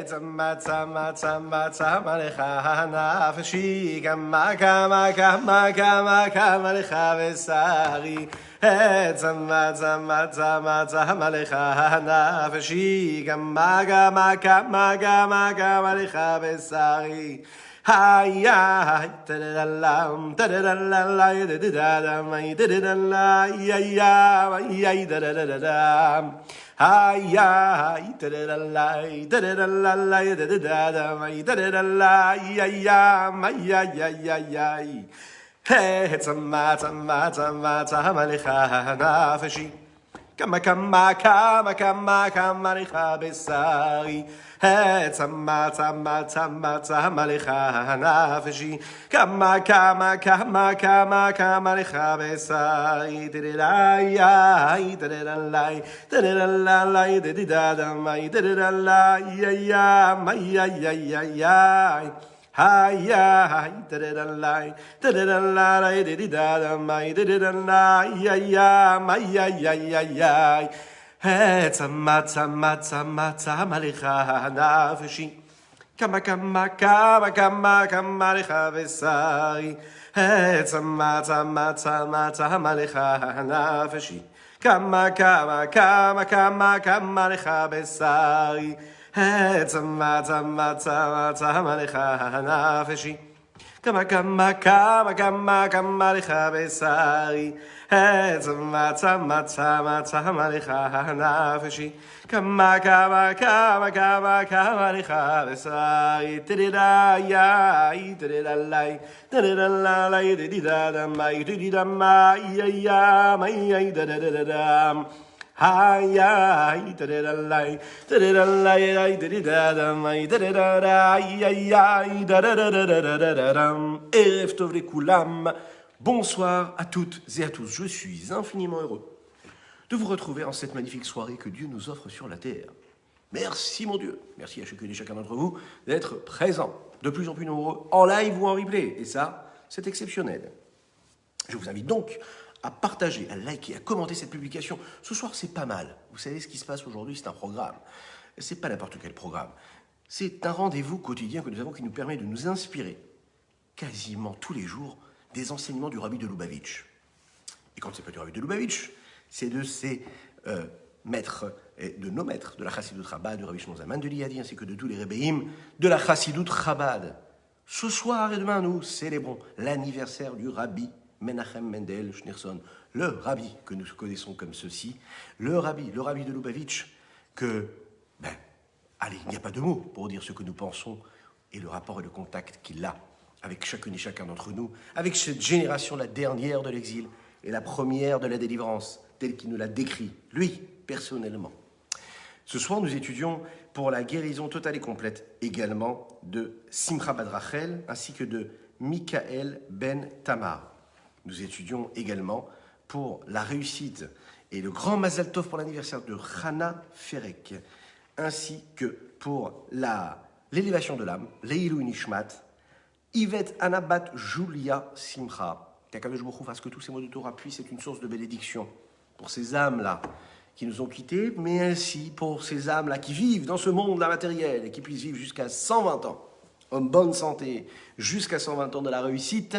Tzama tzama tzama tzama lecha nafshi kama kama kama kama kama lecha vesari. Tzama tzama tzama tzama lecha nafshi kama kama kama kama kama lecha vesari. Hi ya, da da da da da da da da da da da. Hi ya, da da da da da da da da da. Hey, tzama tzama tzama tzama lecha nafshi. Kama kama kama kama kama lecha besari. Tzama tzama tzama tzama lecha nafshi. Kama kama kama kama kama lecha besari. Dididai dididai dididai dididai dididai mai. Hi ya, da da da la, da da da la, da da da mai, da da da la, ya, mai ya. Hey, tzama tzama tzama tzama lecha nafshi, kama kama kama kama kama lecha vesari. Hey, tzama tzama tzama tzama lecha nafshi, kama kama kama kama kama lecha vesari. Tzama tzama tzama tzama lecha nafshi. Kama kama kama kama kama lecha besari. Tzama tzama tzama tzama lecha nafshi. Kama kama kama kama kama lecha besari. Tididai, tididalai, tididalai, tididadamai, tididamai, ya, mai, da da da da da. Hi ya, da da da da da da. Erev tov lekulam. Bonsoir à toutes et à tous. Je suis infiniment heureux de vous retrouver en cette magnifique soirée que Dieu nous offre sur la terre. Merci mon Dieu. Merci à chacune et chacun d'entre vous d'être présents, de plus en plus nombreux, en live ou en replay. Et ça, c'est exceptionnel. Je vous invite donc à partager, à liker, à commenter cette publication. Ce soir, c'est pas mal. Vous savez ce qui se passe aujourd'hui, c'est un programme. C'est pas n'importe quel programme. C'est un rendez-vous quotidien que nous avons qui nous permet de nous inspirer quasiment tous les jours des enseignements du Rabbi de Lubavitch. Et quand c'est pas du Rabbi de Lubavitch, c'est de ses maîtres, de nos maîtres, de la Chassidut Chabad, du Rabbi Shimon Zalman de Liadi, ainsi que de tous les Rebbeim de la Chassidut Chabad. Ce soir et demain, nous célébrons l'anniversaire du Rabbi Menachem Mendel Schneerson, le rabbi que nous connaissons comme ceci, le rabbi de Lubavitch, que, allez, il n'y a pas de mots pour dire ce que nous pensons et le rapport et le contact qu'il a avec chacune et chacun d'entre nous, avec cette génération, la dernière de l'exil et la première de la délivrance, telle qu'il nous l'a décrit, lui, personnellement. Ce soir, nous étudions pour la guérison totale et complète également de Simcha Bad Rachel ainsi que de Michael Ben Tamar. Nous étudions également pour la réussite et le grand Mazal Tov pour l'anniversaire de Chana Ferek, ainsi que pour l'élévation de l'âme, Leilou Nishmat, Yvette Anabat Julia Simcha. Qu'Akadosh Baruch Hu fasse que tous ces mots de Torah puissent être une source de bénédiction pour ces âmes-là qui nous ont quittés, mais ainsi pour ces âmes-là qui vivent dans ce monde-là matériel et qui puissent vivre jusqu'à 120 ans, en bonne santé, jusqu'à 120 ans de la réussite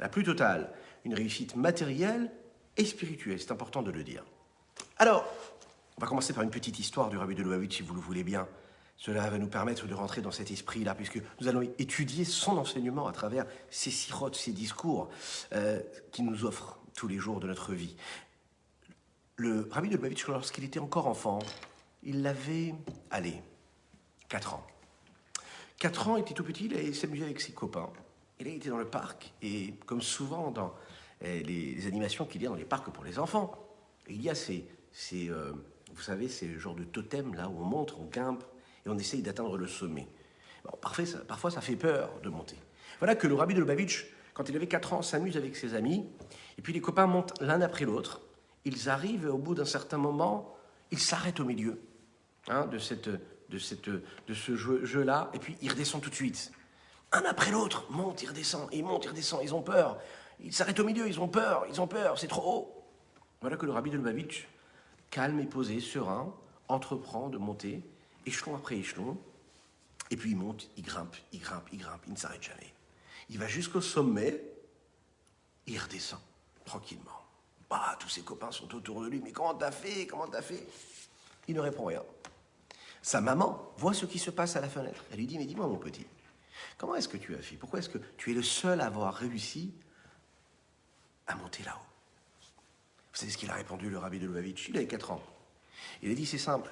la plus totale. Une réussite matérielle et spirituelle, c'est important de le dire. Alors, on va commencer par une petite histoire du Rabbi de Lubavitch, si vous le voulez bien. Cela va nous permettre de rentrer dans cet esprit-là, puisque nous allons étudier son enseignement à travers ses sirotes, ses discours qu'il nous offre tous les jours de notre vie. Le Rabbi de Lubavitch, lorsqu'il était encore enfant, il avait, 4 ans. 4 ans, il était tout petit, il s'amusait avec ses copains. Et là, il était dans le parc, et comme souvent dans les animations qu'il y a dans les parcs pour les enfants, il y a vous savez, ces genres de totems là où on monte, on grimpe, et on essaye d'atteindre le sommet. Bon, parfois, ça fait peur de monter. Voilà que le Rabbi de Lubavitch, quand il avait 4 ans, s'amuse avec ses amis, et puis les copains montent l'un après l'autre. Ils arrivent, et au bout d'un certain moment, ils s'arrêtent au milieu de ce jeu-là, et puis ils redescendent tout de suite. Un après l'autre, monte, il redescend, ils ont peur. Ils s'arrêtent au milieu, ils ont peur, c'est trop haut. Voilà que le Rabbi de Lubavitch, calme et posé, serein, entreprend de monter, échelon après échelon, Et puis il monte, il grimpe, il grimpe, il grimpe, il ne s'arrête jamais. Il va jusqu'au sommet, et il redescend, tranquillement. Bah, tous ses copains sont autour de lui, mais comment t'as fait? Comment t'as fait? Il ne répond rien. Sa maman voit ce qui se passe à la fenêtre. Elle lui dit, mais dis-moi mon petit, comment est-ce que tu as fait? Pourquoi est-ce que tu es le seul à avoir réussi à monter là-haut? Vous savez ce qu'il a répondu, le rabbi de Lubavitch? Il avait 4 ans. Il a dit, c'est simple.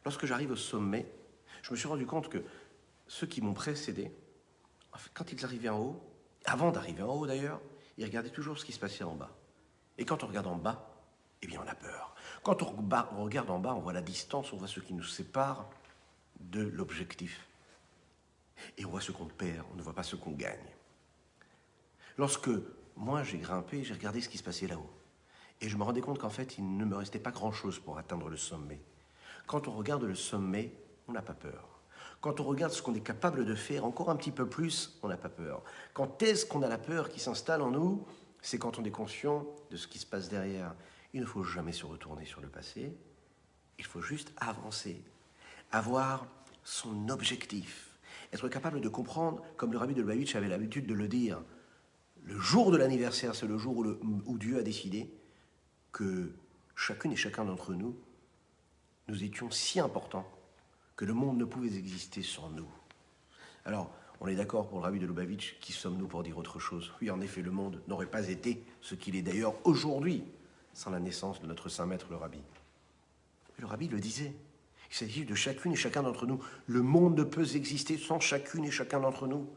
Lorsque j'arrive au sommet, je me suis rendu compte que ceux qui m'ont précédé, en fait, quand ils arrivaient en haut, avant d'arriver en haut d'ailleurs, ils regardaient toujours ce qui se passait en bas. Et quand on regarde en bas, eh bien on a peur. Quand on regarde en bas, on voit la distance, on voit ce qui nous sépare de l'objectif. Et on voit ce qu'on perd, on ne voit pas ce qu'on gagne. Lorsque moi j'ai grimpé, j'ai regardé ce qui se passait là-haut. Et je me rendais compte qu'en fait, il ne me restait pas grand-chose pour atteindre le sommet. Quand on regarde le sommet, on n'a pas peur. Quand on regarde ce qu'on est capable de faire encore un petit peu plus, on n'a pas peur. Quand est-ce qu'on a la peur qui s'installe en nous? C'est quand on est conscient de ce qui se passe derrière. Il ne faut jamais se retourner sur le passé. Il faut juste avancer. Avoir son objectif. Être capable de comprendre, comme le rabbi de Lubavitch avait l'habitude de le dire, le jour de l'anniversaire, c'est le jour où Dieu a décidé que chacune et chacun d'entre nous, nous étions si importants que le monde ne pouvait exister sans nous. Alors, on est d'accord pour le rabbi de Lubavitch, qui sommes-nous pour dire autre chose? Oui, en effet, le monde n'aurait pas été ce qu'il est d'ailleurs aujourd'hui, sans la naissance de notre saint maître, le rabbi. Mais le rabbi le disait, il s'agit de chacune et chacun d'entre nous. Le monde ne peut exister sans chacune et chacun d'entre nous.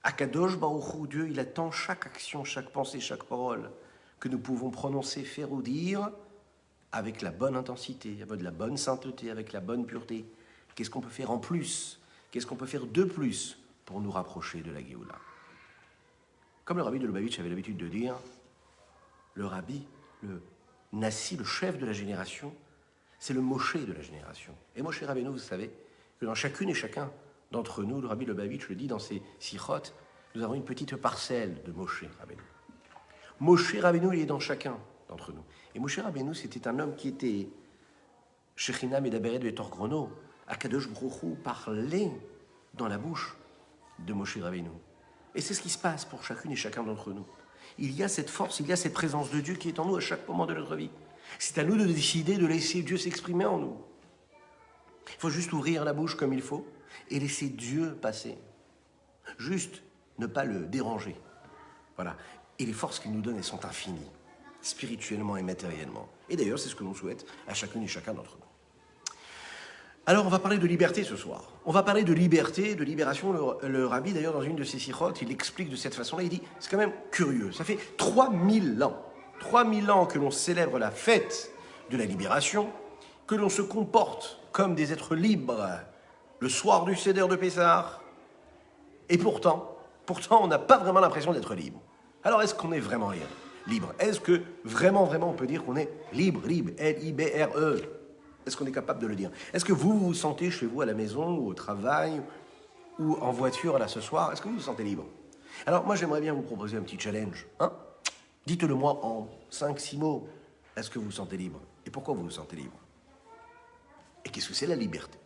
Akadosh Baruch Hu, Dieu, il attend chaque action, chaque pensée, chaque parole que nous pouvons prononcer, faire ou dire avec la bonne intensité, avec la bonne sainteté, avec la bonne pureté. Qu'est-ce qu'on peut faire en plus? Qu'est-ce qu'on peut faire de plus pour nous rapprocher de la Géoula? Comme le rabbi de Lubavitch avait l'habitude de dire, le rabbi, le Nassi, le chef de la génération, c'est le Moshe de la génération. Et Moshe Rabbeinu, vous savez, que dans chacune et chacun d'entre nous, le rabbi de Lubavitch le dit dans ses sichot, nous avons une petite parcelle de Moshe Rabbeinu. Moshe Rabbeinu, il est dans chacun d'entre nous. Et Moshe Rabbeinu, c'était un homme qui était Shechina Medaberet Betor Grono. Akadosh Baruch Hu parlait dans la bouche de Moshe Rabbeinu. Et c'est ce qui se passe pour chacune et chacun d'entre nous. Il y a cette force, il y a cette présence de Dieu qui est en nous à chaque moment de notre vie. C'est à nous de décider de laisser Dieu s'exprimer en nous. Il faut juste ouvrir la bouche comme il faut et laisser Dieu passer. Juste ne pas le déranger. Voilà. Et les forces qu'il nous donne, elles sont infinies, spirituellement et matériellement. Et d'ailleurs, c'est ce que l'on souhaite à chacune et chacun d'entre nous. Alors, on va parler de liberté ce soir. On va parler de liberté, de libération. Le rabbi, d'ailleurs, dans une de ses sichot, il explique de cette façon-là, il dit, c'est quand même curieux, ça fait 3000 ans que l'on célèbre la fête de la libération, que l'on se comporte comme des êtres libres le soir du Seder de Pessah, et pourtant, on n'a pas vraiment l'impression d'être libre. Alors, est-ce qu'on est vraiment libre? Est-ce que vraiment, on peut dire qu'on est libre, L-I-B-R-E? Est-ce qu'on est capable de le dire? Est-ce que vous vous sentez chez vous à la maison, ou au travail, ou en voiture là ce soir? Est-ce que vous vous sentez libre? Alors, moi, j'aimerais bien vous proposer un petit challenge. Dites-le moi en 5-6 mots. Est-ce que vous vous sentez libre? Et pourquoi vous vous sentez libre? Et qu'est-ce que c'est la liberté?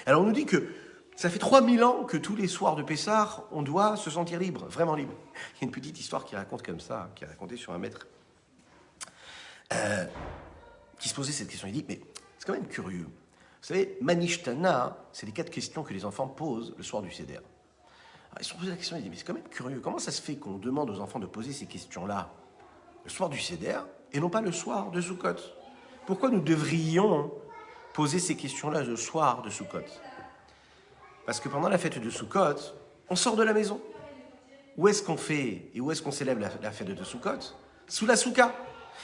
Alors, on nous dit que ça fait 3000 ans que tous les soirs de Pessah, on doit se sentir libre, vraiment libre. Il y a une petite histoire qui raconte comme ça, qui est racontée sur un maître, qui se posait cette question. Il dit, mais c'est quand même curieux. Vous savez, Manishtana, c'est les 4 questions que les enfants posent le soir du Seder. Alors, ils se sont posés la question, ils disent, mais c'est quand même curieux. Comment ça se fait qu'on demande aux enfants de poser ces questions-là le soir du Seder et non pas le soir de Sukkot? Pourquoi nous devrions poser ces questions-là le soir de Sukkot? Parce que pendant la fête de Sukkot, on sort de la maison. Où est-ce qu'on fait et où est-ce qu'on célèbre la fête de Sukkot? Sous la souka.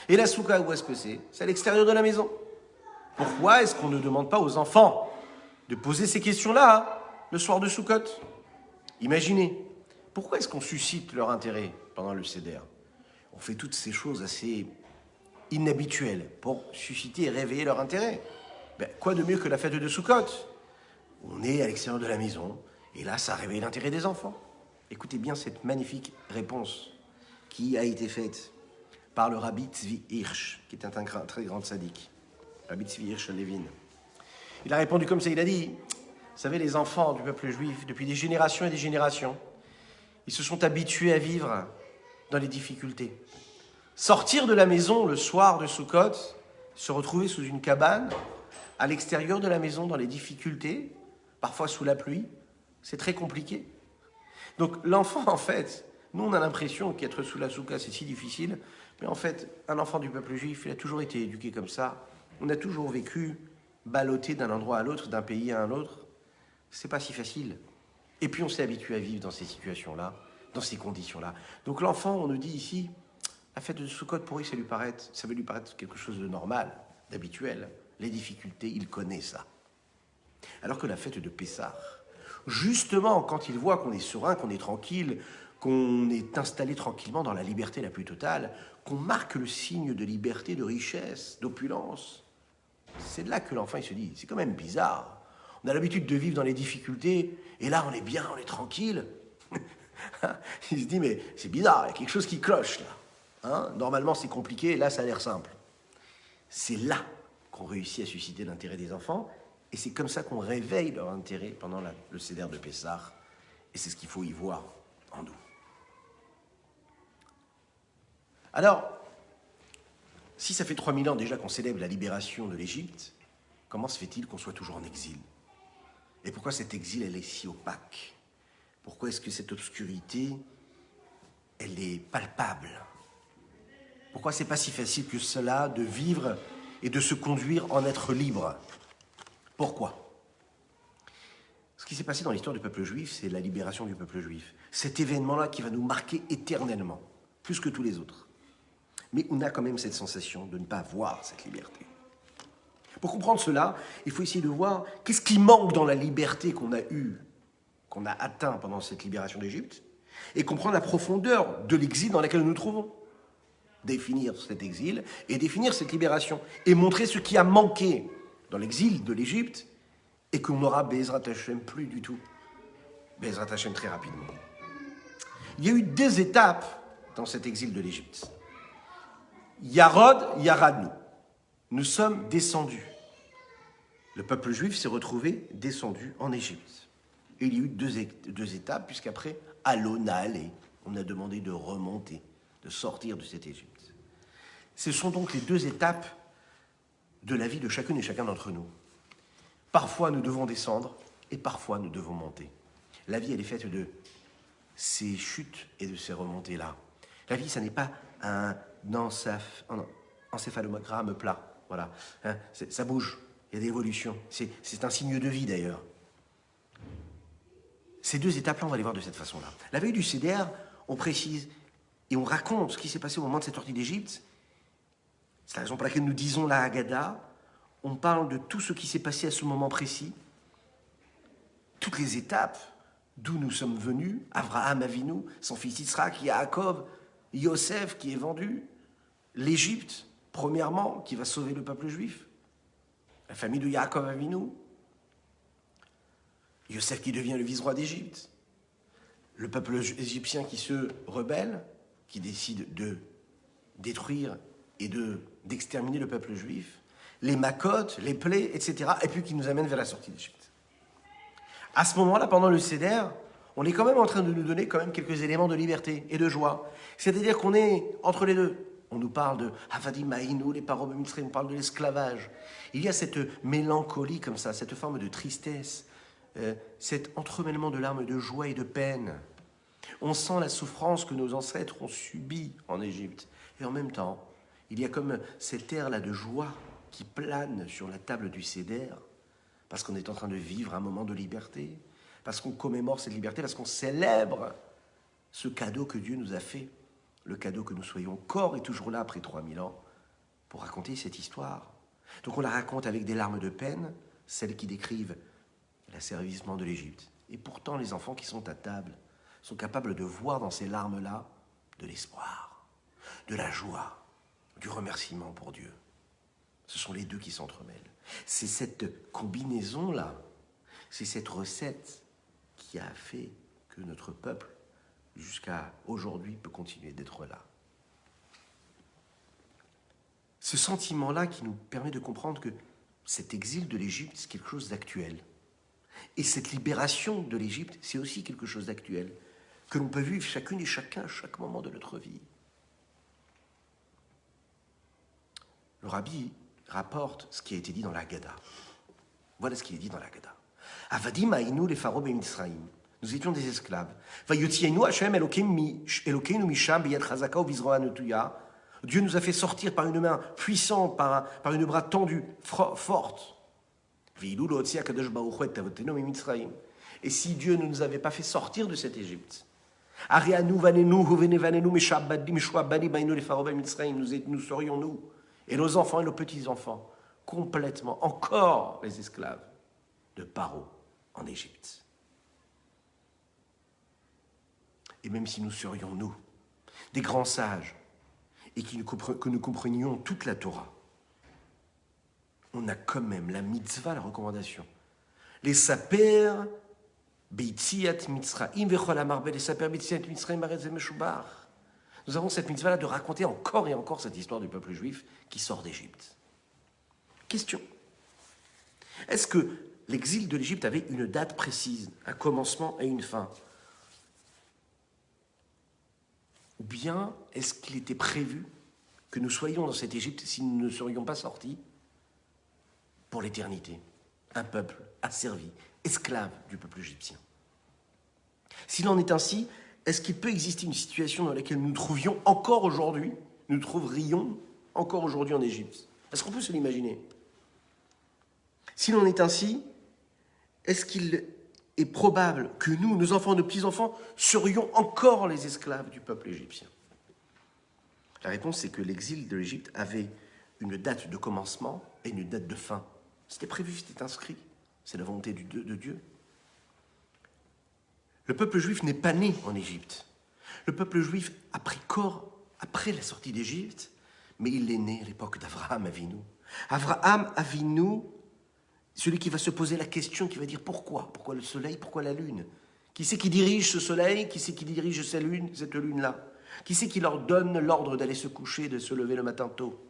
Et la souka, où est-ce que c'est? C'est à l'extérieur de la maison. Pourquoi est-ce qu'on ne demande pas aux enfants de poser ces questions-là le soir de Sukkot? Imaginez, pourquoi est-ce qu'on suscite leur intérêt pendant le Seder? On fait toutes ces choses assez inhabituelles pour susciter et réveiller leur intérêt. Quoi de mieux que la fête de Sukkot? On est à l'extérieur de la maison, et là, ça réveille l'intérêt des enfants. Écoutez bien cette magnifique réponse qui a été faite par le rabbi Tzvi Hirsch, qui est un très grand tzaddik, rabbi Tzvi Hirsch Levin. Il a répondu comme ça, il a dit, Vous savez, les enfants du peuple juif, depuis des générations et des générations, ils se sont habitués à vivre dans les difficultés. Sortir de la maison le soir de Sukkot, se retrouver sous une cabane, à l'extérieur de la maison, dans les difficultés, parfois sous la pluie, c'est très compliqué. Donc l'enfant, en fait, nous on a l'impression qu'être sous la soukha c'est si difficile, mais en fait, un enfant du peuple juif, il a toujours été éduqué comme ça. On a toujours vécu ballotté d'un endroit à l'autre, d'un pays à un autre. C'est pas si facile. Et puis on s'est habitué à vivre dans ces situations-là, dans ces conditions-là. Donc l'enfant, on nous dit ici, la fête de Sukkot, pour lui, ça veut lui paraître quelque chose de normal, d'habituel. Les difficultés, il connaît ça. Alors que la fête de Pessah, justement, quand il voit qu'on est serein, qu'on est tranquille, qu'on est installé tranquillement dans la liberté la plus totale, qu'on marque le signe de liberté, de richesse, d'opulence, c'est de là que l'enfant il se dit, c'est quand même bizarre. On a l'habitude de vivre dans les difficultés, et là on est bien, on est tranquille. Il se dit, mais c'est bizarre, il y a quelque chose qui cloche là. Hein, normalement c'est compliqué, et là ça a l'air simple. C'est là qu'on réussit à susciter l'intérêt des enfants, et c'est comme ça qu'on réveille leur intérêt pendant le Seder de Pessah, et c'est ce qu'il faut y voir en nous. Alors, si ça fait 3000 ans déjà qu'on célèbre la libération de l'Égypte, comment se fait-il qu'on soit toujours en exil? Et pourquoi cet exil, elle est si opaque? Pourquoi est-ce que cette obscurité, elle est palpable? Pourquoi c'est pas si facile que cela de vivre et de se conduire en être libre? Pourquoi? Ce qui s'est passé dans l'histoire du peuple juif, c'est la libération du peuple juif. Cet événement-là qui va nous marquer éternellement, plus que tous les autres. Mais on a quand même cette sensation de ne pas voir cette liberté. Pour comprendre cela, il faut essayer de voir qu'est-ce qui manque dans la liberté qu'on a eue, qu'on a atteint pendant cette libération d'Égypte, et comprendre la profondeur de l'exil dans laquelle nous nous trouvons. Définir cet exil et définir cette libération, et montrer ce qui a manqué dans l'exil de l'Égypte, et qu'on n'aura Be'ezrat Hashem plus du tout. Be'ezrat Hashem très rapidement. Il y a eu 2 étapes dans cet exil de l'Égypte. Yarod, Yaradnu. Nous sommes descendus. Le peuple juif s'est retrouvé descendu en Égypte. Et il y a eu 2 étapes, puisqu'après, Alona allait. On a demandé de remonter, de sortir de cette Égypte. Ce sont donc les 2 étapes de la vie de chacune et chacun d'entre nous. Parfois, nous devons descendre et parfois, nous devons monter. La vie, elle est faite de ces chutes et de ces remontées-là. La vie, ça n'est pas un encéphalogramme plat. Voilà. Hein, ça bouge, il y a des évolutions. C'est un signe de vie, d'ailleurs. Ces 2 étapes-là, on va les voir de cette façon-là. La veille du Seder, on précise et on raconte ce qui s'est passé au moment de cette sortie d'Égypte. C'est la raison pour laquelle nous disons la Haggadah. On parle de tout ce qui s'est passé à ce moment précis, toutes les étapes d'où nous sommes venus, Abraham Avinu, son fils Yitzhak, Yaakov, Yosef qui est vendu, l'Égypte, premièrement, qui va sauver le peuple juif, la famille de Yaakov Avinu, Yosef qui devient le vice-roi d'Égypte, le peuple égyptien qui se rebelle, qui décide de détruire et d'exterminer le peuple juif, les macotes, les plaies, etc., et puis qui nous amène vers la sortie d'Égypte. À ce moment-là, pendant le Seder, on est quand même en train de nous donner quand même quelques éléments de liberté et de joie. C'est-à-dire qu'on est entre les deux. On nous parle de Havadim Ma'inu, les paroles de Mitzrayim, on parle de l'esclavage. Il y a cette mélancolie comme ça, cette forme de tristesse, cet entremêlement de larmes de joie et de peine. On sent la souffrance que nos ancêtres ont subie en Égypte. Et en même temps, il y a comme cet air-là de joie qui plane sur la table du Seder, parce qu'on est en train de vivre un moment de liberté, parce qu'on commémore cette liberté, parce qu'on célèbre ce cadeau que Dieu nous a fait, le cadeau que nous soyons corps et toujours là après 3000 ans, pour raconter cette histoire. Donc on la raconte avec des larmes de peine, celles qui décrivent l'asservissement de l'Égypte. Et pourtant, les enfants qui sont à table sont capables de voir dans ces larmes-là de l'espoir, de la joie, du remerciement pour Dieu. Ce sont les 2 qui s'entremêlent. C'est cette combinaison-là, c'est cette recette qui a fait que notre peuple, jusqu'à aujourd'hui, peut continuer d'être là. Ce sentiment-là qui nous permet de comprendre que cet exil de l'Égypte, c'est quelque chose d'actuel. Et cette libération de l'Égypte, c'est aussi quelque chose d'actuel, que l'on peut vivre chacune et chacun à chaque moment de notre vie. Le rabbi rapporte ce qui a été dit dans la Haggadah. Voilà ce qui est dit dans la Haggadah. Avadim haïnu les pharaons b'Mitzraïm. Nous étions des esclaves. Vayotzienu Hashem Elokeinu misham biyad chazaka u'bizroa netuya. Dieu nous a fait sortir par une main puissante, par une bras tendu, forte. Et si Dieu ne nous avait pas fait sortir de cette Égypte, nous serions, nous, et nos enfants et nos petits-enfants, complètement, encore les esclaves de Paro en Égypte. Et même si nous serions, nous, des grands sages, et que nous comprenions toute la Torah, on a quand même la mitzvah, la recommandation. Les saper beitziat mitzraim vechol amar les saper beitziat mitzraim aretz meshubar. Nous avons cette mitzvah-là de raconter encore et encore cette histoire du peuple juif qui sort d'Égypte. Question. Est-ce que l'exil de l'Égypte avait une date précise, un commencement et une fin? Ou bien est-ce qu'il était prévu que nous soyons dans cette Égypte si nous ne serions pas sortis pour l'éternité? Un peuple asservi, esclave du peuple égyptien. S'il en est ainsi, est-ce qu'il peut exister une situation dans laquelle nous trouverions encore aujourd'hui en Égypte? Est-ce qu'on peut se l'imaginer? S'il en est ainsi, est-ce qu'il est probable que nous, nos enfants, nos petits-enfants, serions encore les esclaves du peuple égyptien? La réponse, c'est que l'exil de l'Égypte avait une date de commencement et une date de fin. C'était prévu, c'était inscrit. C'est la volonté de Dieu. Le peuple juif n'est pas né en Égypte. Le peuple juif a pris corps après la sortie d'Égypte, mais il est né à l'époque d'Avraham Avinu. Avraham Avinu, celui qui va se poser la question, qui va dire pourquoi? Pourquoi le soleil? Pourquoi la lune? Qui c'est qui dirige ce soleil? Qui c'est qui dirige cette lune-là? Qui c'est qui leur donne l'ordre d'aller se coucher, de se lever le matin tôt?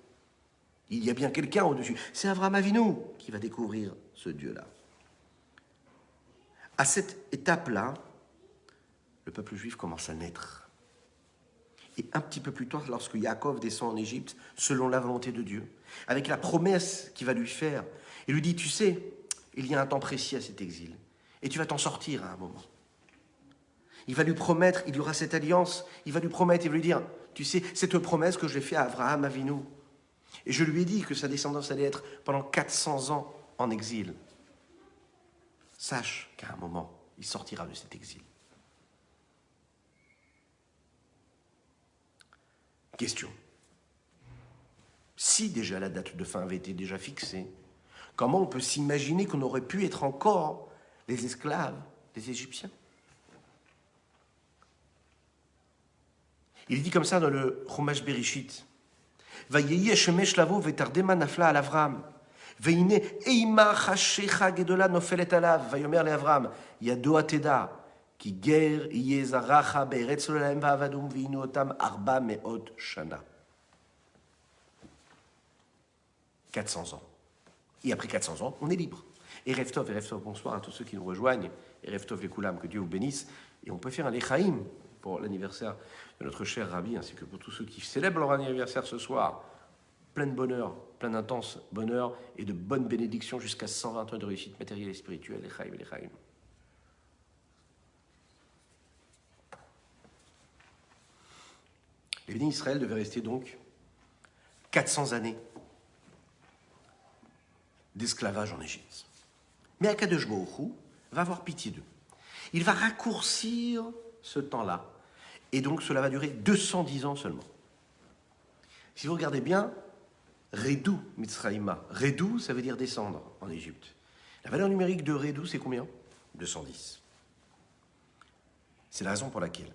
Il y a bien quelqu'un au-dessus. C'est Avraham Avinu qui va découvrir ce Dieu-là. À cette étape-là, le peuple juif commence à naître. Et un petit peu plus tard, lorsque Yaakov descend en Égypte, selon la volonté de Dieu, avec la promesse qu'il va lui faire, il lui dit, tu sais, il y a un temps précis à cet exil, et tu vas t'en sortir à un moment. Il va lui promettre, il y aura cette alliance, il va lui promettre, il va lui dire, tu sais, cette promesse que j'ai faite à Avraham Avinu, et je lui ai dit que sa descendance allait être pendant 400 ans en exil. Sache qu'à un moment, il sortira de cet exil. Question. Si déjà la date de fin avait été déjà fixée, comment on peut s'imaginer qu'on aurait pu être encore les esclaves des Égyptiens? Il dit comme ça dans le Chumash Bereshit. Vayehi Hashemesh lavo vetardema nafla al Avram. Veine eima chashecha gedola nofelet alav. Vayomer le Avram. Yado ateda. Ki ger yezaracha be'eretz lo lahem va'avadum veinu otam arba me'ot shana. 400 ans. Et après 400 ans, on est libre. Et Erev Tov, bonsoir à tous ceux qui nous rejoignent. Erev Tov les Koulam, que Dieu vous bénisse. Et on peut faire un Lechaim pour l'anniversaire de notre cher Rabbi, ainsi que pour tous ceux qui célèbrent leur anniversaire ce soir. Plein de bonheur, plein d'intense bonheur et de bonnes bénédictions jusqu'à 120 ans de réussite matérielle et spirituelle. Lechaim, Lechaim. Les bénis d'Israël devaient rester donc 400 années d'esclavage en Égypte. Mais Akadosh Baruch Hu va avoir pitié d'eux. Il va raccourcir ce temps-là. Et donc cela va durer 210 ans seulement. Si vous regardez bien, Redou Mitzraïma. Redou, ça veut dire descendre en Égypte. La valeur numérique de Redou, c'est combien? 210. C'est la raison pour laquelle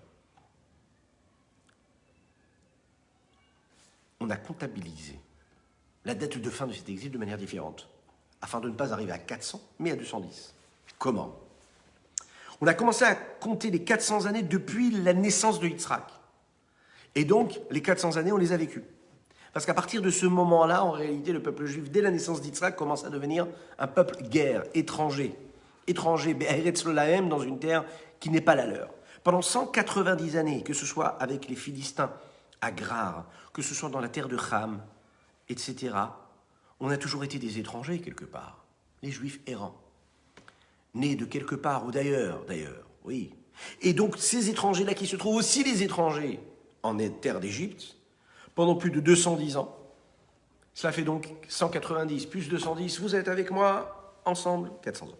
on a comptabilisé la date de fin de cet exil de manière différente, afin de ne pas arriver à 400, mais à 210. Comment? On a commencé à compter les 400 années depuis la naissance de Yitzhak. Et donc, les 400 années, on les a vécues. Parce qu'à partir de ce moment-là, en réalité, le peuple juif, dès la naissance d'Yitzhak, commence à devenir un peuple guerre, étranger. étrangers, Be'eretz lo lahem, dans une terre qui n'est pas la leur. Pendant 190 années, que ce soit avec les Philistins à Grar, que ce soit dans la terre de Cham, etc., on a toujours été des étrangers quelque part, les Juifs errants, nés de quelque part ou d'ailleurs, oui. Et donc ces étrangers-là qui se trouvent aussi les étrangers en terre d'Égypte, pendant plus de 210 ans, cela fait donc 190 plus 210, vous êtes avec moi, ensemble, 400 ans.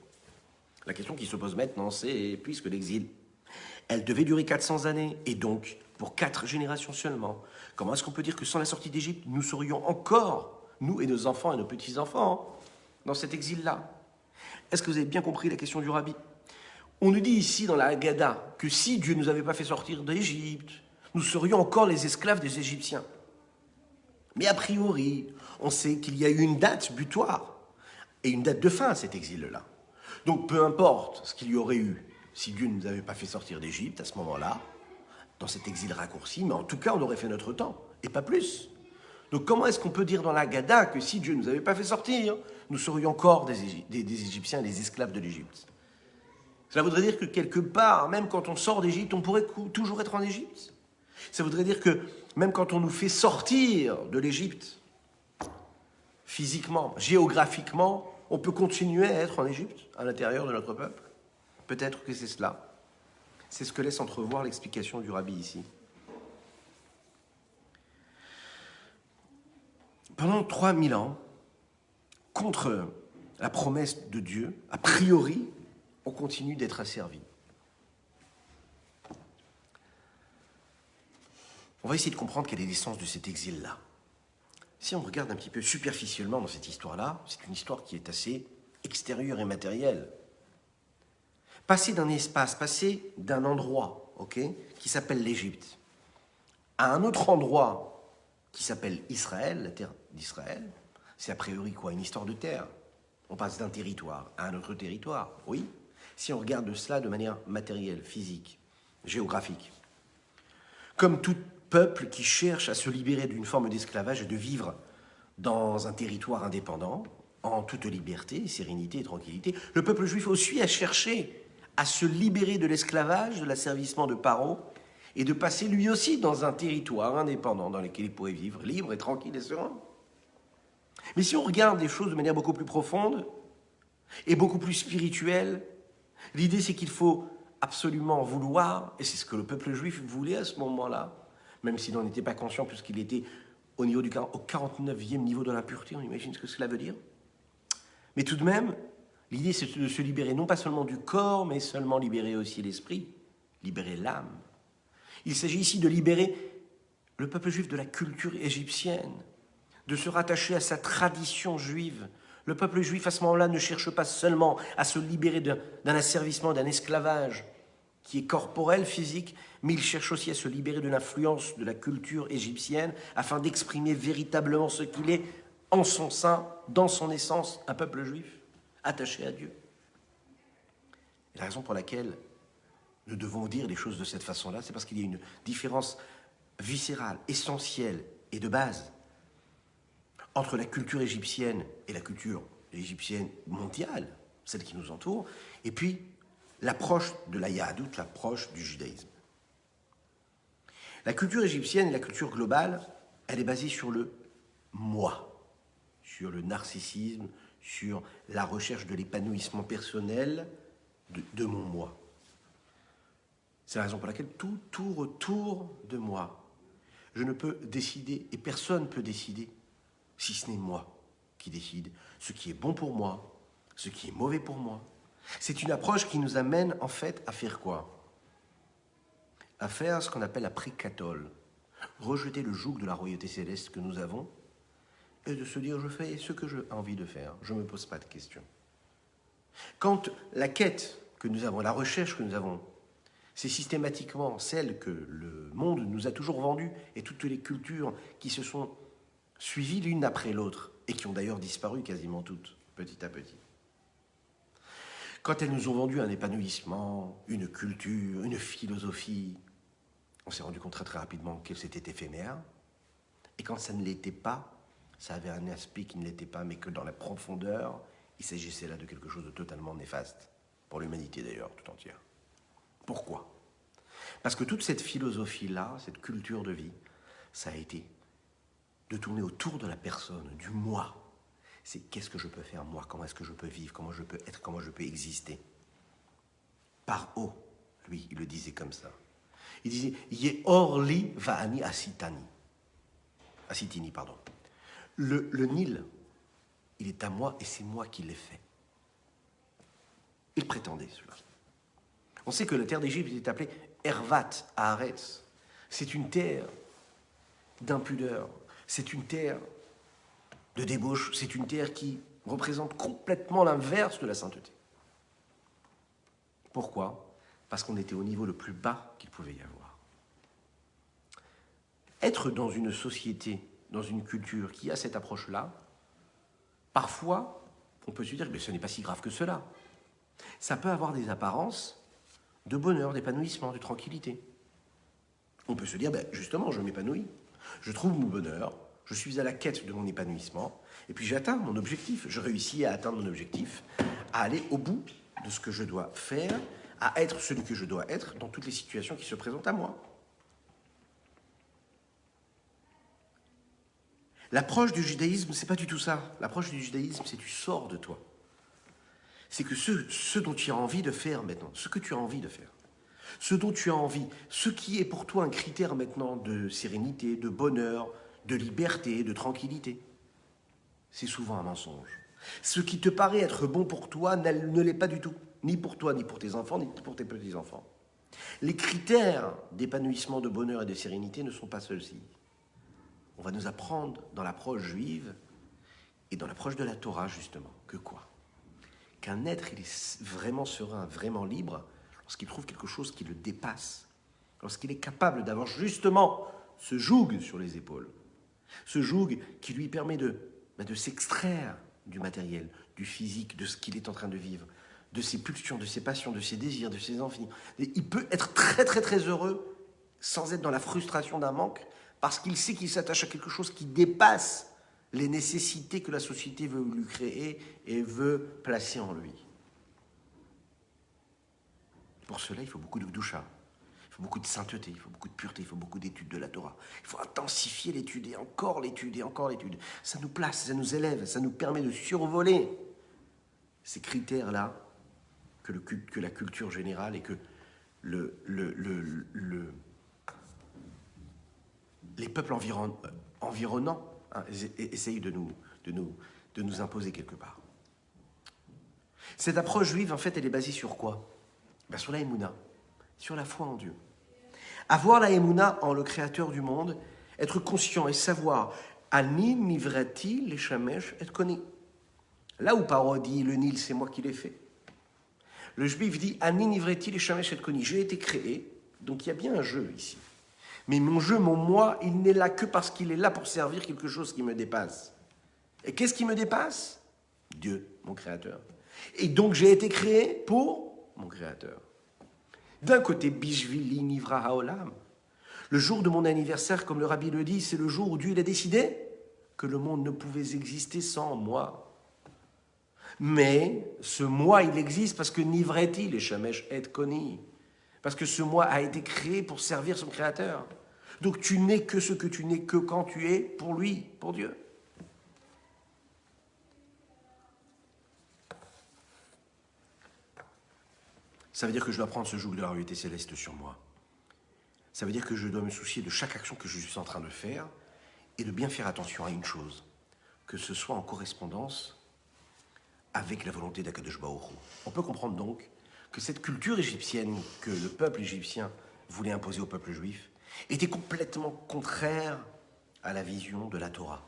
La question qui se pose maintenant, c'est, puisque l'exil, elle devait durer 400 années, et donc pour 4 générations seulement, comment est-ce qu'on peut dire que sans la sortie d'Égypte, nous serions encore, nous et nos enfants et nos petits-enfants, dans cet exil-là? Est-ce que vous avez bien compris la question du rabbi? On nous dit ici dans la Haggadah que si Dieu ne nous avait pas fait sortir d'Égypte, nous serions encore les esclaves des Égyptiens. Mais a priori, on sait qu'il y a eu une date butoir et une date de fin à cet exil-là. Donc peu importe ce qu'il y aurait eu si Dieu ne nous avait pas fait sortir d'Égypte à ce moment-là, dans cet exil raccourci, mais en tout cas on aurait fait notre temps, et pas plus. Donc comment est-ce qu'on peut dire dans la Haggadah que si Dieu ne nous avait pas fait sortir, nous serions encore des Égyptiens, les esclaves de l'Égypte? Cela voudrait dire que quelque part, même quand on sort d'Égypte, on pourrait toujours être en Égypte. Ça voudrait dire que même quand on nous fait sortir de l'Égypte, physiquement, géographiquement, on peut continuer à être en Égypte, à l'intérieur de notre peuple. Peut-être que c'est cela. C'est ce que laisse entrevoir l'explication du rabbi ici. Pendant 3000 ans, contre la promesse de Dieu, a priori, on continue d'être asservi. On va essayer de comprendre quelle est l'essence de cet exil-là. Si on regarde un petit peu superficiellement dans cette histoire-là, c'est une histoire qui est assez extérieure et matérielle. Passer d'un espace, passer d'un endroit, qui s'appelle l'Égypte, à un autre endroit qui s'appelle Israël, la terre d'Israël, c'est a priori quoi? Une histoire de terre. On passe d'un territoire à un autre territoire, oui. Si on regarde cela de manière matérielle, physique, géographique. Comme tout peuple qui cherche à se libérer d'une forme d'esclavage et de vivre dans un territoire indépendant, en toute liberté, sérénité et tranquillité, le peuple juif aussi a cherché à se libérer de l'esclavage, de l'asservissement de Paro, et de passer lui aussi dans un territoire indépendant dans lequel il pourrait vivre libre et tranquille et serein. Mais si on regarde les choses de manière beaucoup plus profonde et beaucoup plus spirituelle, l'idée c'est qu'il faut absolument vouloir, et c'est ce que le peuple juif voulait à ce moment-là, même s'il n'en était pas conscient puisqu'il était au 49e niveau de l'impureté, on imagine ce que cela veut dire. Mais tout de même, l'idée c'est de se libérer non pas seulement du corps, mais seulement libérer aussi l'esprit, libérer l'âme. Il s'agit ici de libérer le peuple juif de la culture égyptienne, de se rattacher à sa tradition juive. Le peuple juif, à ce moment-là, ne cherche pas seulement à se libérer d'un asservissement, d'un esclavage qui est corporel, physique, mais il cherche aussi à se libérer de l'influence de la culture égyptienne afin d'exprimer véritablement ce qu'il est en son sein, dans son essence, un peuple juif attaché à Dieu. Et la raison pour laquelle nous devons dire les choses de cette façon-là, c'est parce qu'il y a une différence viscérale, essentielle et de base entre la culture égyptienne et la culture égyptienne mondiale, celle qui nous entoure, et puis l'approche de la Yahadout, l'approche du judaïsme. La culture égyptienne et la culture globale, elle est basée sur le moi, sur le narcissisme, sur la recherche de l'épanouissement personnel de mon moi. C'est la raison pour laquelle tout tourne autour de moi. Je ne peux décider, et personne ne peut décider, si ce n'est moi qui décide ce qui est bon pour moi, ce qui est mauvais pour moi. C'est une approche qui nous amène en fait à faire quoi? À faire ce qu'on appelle la pré-cathole, rejeter le joug de la royauté céleste que nous avons et de se dire je fais ce que j'ai envie de faire, je ne me pose pas de questions. Quand la quête que nous avons, la recherche que nous avons, c'est systématiquement celle que le monde nous a toujours vendue et toutes les cultures qui se sont suivies l'une après l'autre et qui ont d'ailleurs disparu quasiment toutes, petit à petit. Quand elles nous ont vendu un épanouissement, une culture, une philosophie, on s'est rendu compte très rapidement que c'était éphémère. Et quand ça ne l'était pas, ça avait un aspect qui ne l'était pas, mais que dans la profondeur, il s'agissait là de quelque chose de totalement néfaste. pour l'humanité d'ailleurs, tout entière. Pourquoi? Parce que toute cette philosophie-là, cette culture de vie, ça a été de tourner autour de la personne, du moi. C'est qu'est-ce que je peux faire moi, comment est-ce que je peux vivre, comment je peux être, comment je peux exister. Par haut, lui, il le disait comme ça. Il disait « Ye orli va'ani asitani ». Asitini, pardon. Le Nil, il est à moi et c'est moi qui l'ai fait. Il prétendait cela. On sait que la terre d'Égypte est appelée Hervat Haaretz. C'est une terre d'impudeur, c'est une terre de débauche, c'est une terre qui représente complètement l'inverse de la sainteté. Pourquoi? Parce qu'on était au niveau le plus bas qu'il pouvait y avoir. Être dans une société, dans une culture qui a cette approche-là, parfois, on peut se dire que ce n'est pas si grave que cela. Ça peut avoir des apparences de bonheur, d'épanouissement, de tranquillité. On peut se dire, justement, je m'épanouis, je trouve mon bonheur, je suis à la quête de mon épanouissement, et puis j'atteins mon objectif. Je réussis à atteindre mon objectif, à aller au bout de ce que je dois faire, à être celui que je dois être dans toutes les situations qui se présentent à moi. L'approche du judaïsme, c'est pas du tout ça. L'approche du judaïsme, c'est tu sors de toi. C'est que ce dont tu as envie de faire maintenant, ce que tu as envie de faire, ce dont tu as envie, ce qui est pour toi un critère maintenant de sérénité, de bonheur, de liberté, de tranquillité, c'est souvent un mensonge. Ce qui te paraît être bon pour toi ne l'est pas du tout, ni pour toi, ni pour tes enfants, ni pour tes petits-enfants. Les critères d'épanouissement, de bonheur et de sérénité ne sont pas ceux-ci. On va nous apprendre dans l'approche juive et dans l'approche de la Torah, justement, que quoi? Qu'un être, il est vraiment serein, vraiment libre, lorsqu'il trouve quelque chose qui le dépasse, lorsqu'il est capable d'avoir justement ce joug sur les épaules, ce joug qui lui permet de s'extraire du matériel, du physique, de ce qu'il est en train de vivre, de ses pulsions, de ses passions, de ses désirs, de ses envies. Il peut être très très très heureux sans être dans la frustration d'un manque, parce qu'il sait qu'il s'attache à quelque chose qui dépasse les nécessités que la société veut lui créer et veut placer en lui. Pour cela, il faut beaucoup de doucha, il faut beaucoup de sainteté, il faut beaucoup de pureté, il faut beaucoup d'études de la Torah. Il faut intensifier l'étude et encore l'étude et encore l'étude. Ça nous place, ça nous élève, ça nous permet de survoler ces critères-là que la culture générale et que les peuples environnants essayent de nous imposer quelque part. Cette approche juive, en fait, elle est basée sur quoi? Sur la Emouna, sur la foi en Dieu. Avoir la Emouna en le créateur du monde, être conscient et savoir « Ani nivrati les shamesh et koni ». Là où Paro dit « le Nil, c'est moi qui l'ai fait », le juif dit « Ani nivrati les shamesh et koni ». J'ai été créé, donc il y a bien un jeu ici. Mais mon jeu, mon moi, il n'est là que parce qu'il est là pour servir quelque chose qui me dépasse. Et qu'est-ce qui me dépasse? Dieu, mon créateur. Et donc j'ai été créé pour mon créateur. D'un côté, Bishvili Nivra Haolam. Le jour de mon anniversaire, comme le rabbi le dit, c'est le jour où Dieu il a décidé que le monde ne pouvait exister sans moi. Mais ce moi, il existe parce que Nivreti, les Shamesh et Koni. Parce que ce moi a été créé pour servir son créateur. Donc tu n'es que ce que tu n'es que quand tu es pour lui, pour Dieu. Ça veut dire que je dois prendre ce joug de la royauté céleste sur moi. Ça veut dire que je dois me soucier de chaque action que je suis en train de faire et de bien faire attention à une chose, que ce soit en correspondance avec la volonté d'Akadosh Baruch Hu. On peut comprendre donc que cette culture égyptienne que le peuple égyptien voulait imposer au peuple juif était complètement contraire à la vision de la Torah.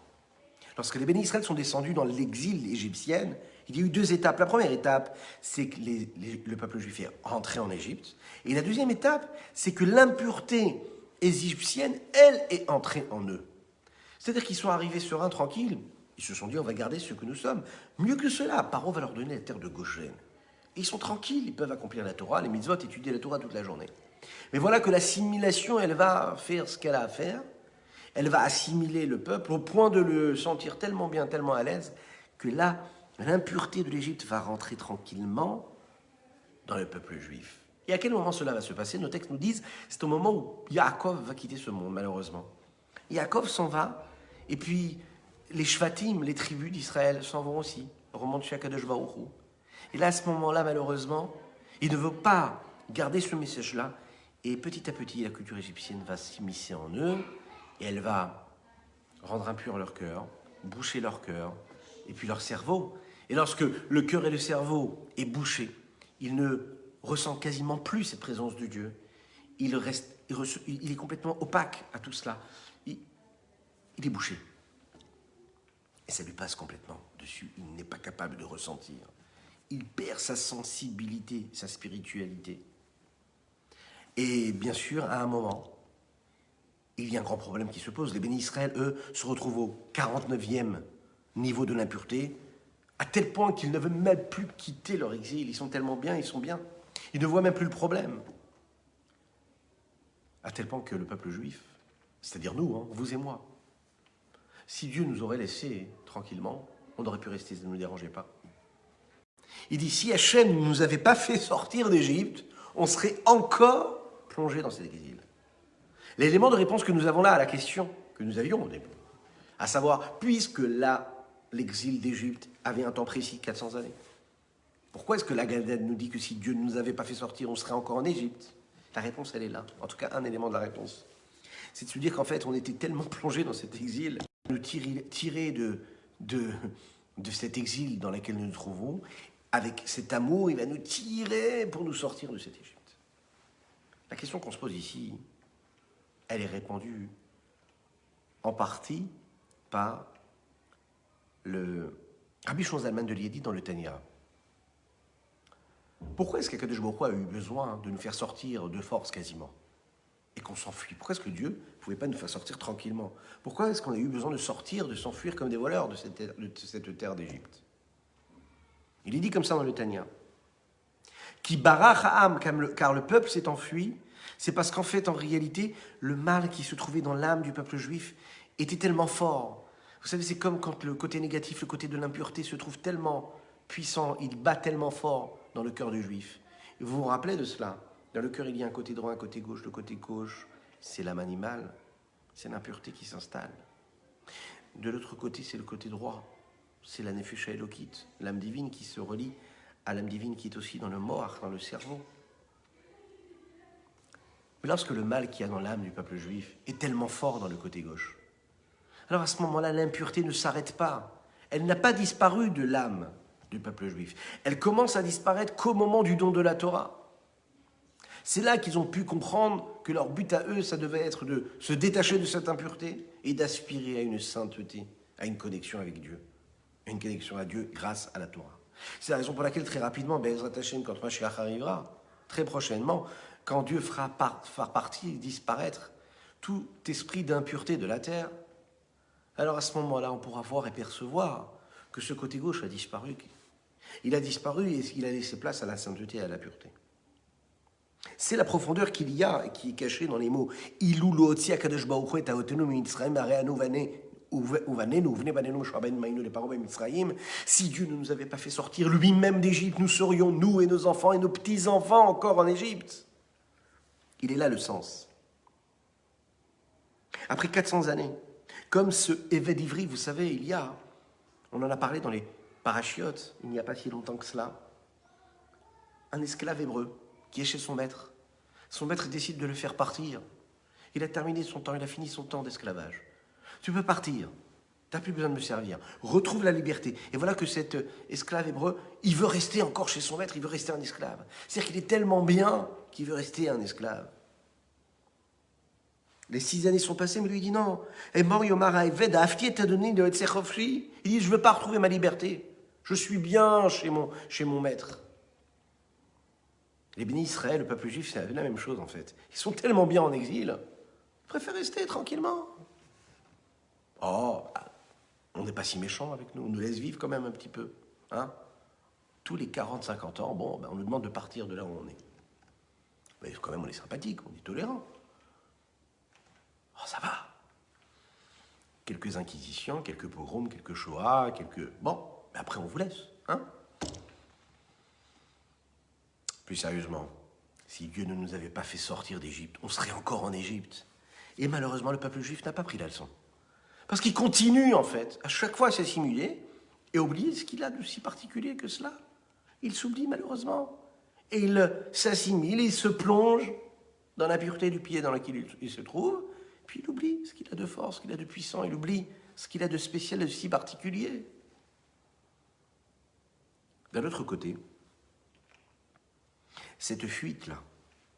Lorsque les bénis Israël sont descendus dans l'exil égyptien, il y a eu deux étapes. La première étape, c'est que le peuple juif est rentré en Égypte. Et la deuxième étape, c'est que l'impureté égyptienne, elle, est entrée en eux. C'est-à-dire qu'ils sont arrivés sereins, tranquilles. Ils se sont dit, on va garder ce que nous sommes. Mieux que cela, Paro va leur donner la terre de Goshen. Et ils sont tranquilles, ils peuvent accomplir la Torah, les mitzvot, étudier la Torah toute la journée. Mais voilà que l'assimilation, elle va faire ce qu'elle a à faire. Elle va assimiler le peuple au point de le sentir tellement bien, tellement à l'aise, que là, l'impureté de l'Égypte va rentrer tranquillement dans le peuple juif. Et à quel moment cela va se passer? Nos textes nous disent, c'est au moment où Yaakov va quitter ce monde, malheureusement. Yaakov s'en va, et puis les Shvatim, les tribus d'Israël, s'en vont aussi, remontent chez Akadosh Baruch Hu. Et là, à ce moment-là, malheureusement, il ne veut pas garder ce message-là, et petit à petit, la culture égyptienne va s'immiscer en eux, et elle va rendre impur leur cœur, boucher leur cœur, et puis leur cerveau. Et lorsque le cœur et le cerveau est bouché, il ne ressent quasiment plus cette présence de Dieu. Il est complètement opaque à tout cela. Il est bouché. Et ça lui passe complètement dessus. Il n'est pas capable de ressentir. Il perd sa sensibilité, sa spiritualité. Et bien sûr, à un moment, il y a un grand problème qui se pose. Les bénis Israël, eux, se retrouvent au 49e niveau de l'impureté, à tel point qu'ils ne veulent même plus quitter leur exil. Ils sont tellement bien, ils sont bien. Ils ne voient même plus le problème. À tel point que le peuple juif, c'est-à-dire nous, hein, vous et moi, si Dieu nous aurait laissés tranquillement, on aurait pu rester, ça ne nous dérangeait pas. Il dit, si Hachem ne nous avait pas fait sortir d'Égypte, on serait encore plongé dans cet exil. L'élément de réponse que nous avons là à la question que nous avions au début, à savoir, puisque là, l'exil d'Égypte avait un temps précis, 400 années, pourquoi est-ce que la Galilée nous dit que si Dieu ne nous avait pas fait sortir, on serait encore en Égypte? La réponse, elle est là. En tout cas, un élément de la réponse. C'est de se dire qu'en fait, on était tellement plongé dans cet exil, nous tirer de cet exil dans lequel nous nous trouvons, avec cet amour, il va nous tirer pour nous sortir de cette Égypte. La question qu'on se pose ici, elle est répondue en partie par le Rabbi Shimon Zalman de Liadi dans le Tanya. Pourquoi est-ce qu'Akadosh Baruch Hu a eu besoin de nous faire sortir de force quasiment et qu'on s'enfuit? Pourquoi est-ce que Dieu ne pouvait pas nous faire sortir tranquillement? Pourquoi est-ce qu'on a eu besoin de sortir, de s'enfuir comme des voleurs de cette terre d'Égypte? Il est dit comme ça dans le Tanya. Qui barach ha'am, car le peuple s'est enfui, c'est parce qu'en fait, en réalité, le mal qui se trouvait dans l'âme du peuple juif était tellement fort. Vous savez, c'est comme quand le côté négatif, le côté de l'impureté se trouve tellement puissant, il bat tellement fort dans le cœur du juif. Et vous vous rappelez de cela? Dans le cœur, il y a un côté droit, un côté gauche. Le côté gauche, c'est l'âme animale, c'est l'impureté qui s'installe. De l'autre côté, c'est le côté droit, c'est la nefusha elokit, l'âme divine qui se relie à l'âme divine qui est aussi dans le moach, dans le cerveau. Mais lorsque le mal qu'il y a dans l'âme du peuple juif est tellement fort dans le côté gauche, alors à ce moment-là, l'impureté ne s'arrête pas. Elle n'a pas disparu de l'âme du peuple juif. Elle commence à disparaître qu'au moment du don de la Torah. C'est là qu'ils ont pu comprendre que leur but à eux, ça devait être de se détacher de cette impureté et d'aspirer à une sainteté, à une connexion avec Dieu. Une connexion à Dieu grâce à la Torah. C'est la raison pour laquelle, très rapidement, Be'ezrat Hashem, quand Mashiach arrivera, très prochainement, quand Dieu fera partir, disparaître tout esprit d'impureté de la terre, alors à ce moment-là, on pourra voir et percevoir que ce côté gauche a disparu. Il a disparu et il a laissé place à la sainteté et à la pureté. C'est la profondeur qu'il y a, qui est cachée dans les mots « Ilou lo'otzi akadosh baruch hu et ha'otenu mi'Mitzrayim hare'anu vanenu » Si Dieu ne nous avait pas fait sortir lui-même d'Égypte, nous serions, nous et nos enfants et nos petits-enfants, encore en Égypte. Il est là le sens. Après 400 années, comme ce Éved Ivri, vous savez, on en a parlé dans les parachiotes, il n'y a pas si longtemps que cela, un esclave hébreu qui est chez son maître. Son maître décide de le faire partir. Il a terminé son temps, il a fini son temps d'esclavage. Tu peux partir, tu n'as plus besoin de me servir. Retrouve la liberté. Et voilà que cet esclave hébreu, il veut rester encore chez son maître, il veut rester un esclave. C'est-à-dire qu'il est tellement bien qu'il veut rester un esclave. Les 6 années sont passées, mais lui dit non. Et mort Yomar Eved, Afti t'a donné de Tzechofshi. Il dit, je ne veux pas retrouver ma liberté. Je suis bien chez mon maître. Les bénis Israël, le peuple juif, c'est la même chose en fait. Ils sont tellement bien en exil, ils préfèrent rester tranquillement. Oh, on n'est pas si méchants avec nous, on nous laisse vivre quand même un petit peu. Hein? Tous les 40-50 ans, on nous demande de partir de là où on est. Mais quand même, on est sympathique, on est tolérant. Oh, ça va. Quelques inquisitions, quelques pogroms, quelques Shoah, quelques... Bon, mais après on vous laisse. Hein? Plus sérieusement, si Dieu ne nous avait pas fait sortir d'Égypte, on serait encore en Égypte. Et malheureusement, le peuple juif n'a pas pris la leçon. Parce qu'il continue, en fait, à chaque fois à s'assimiler et oublier ce qu'il a de si particulier que cela. Il s'oublie, malheureusement. Et il s'assimile, il se plonge dans la pureté du pied dans laquelle il se trouve, puis il oublie ce qu'il a de fort, ce qu'il a de puissant, il oublie ce qu'il a de spécial, de si particulier. D'un autre côté, cette fuite-là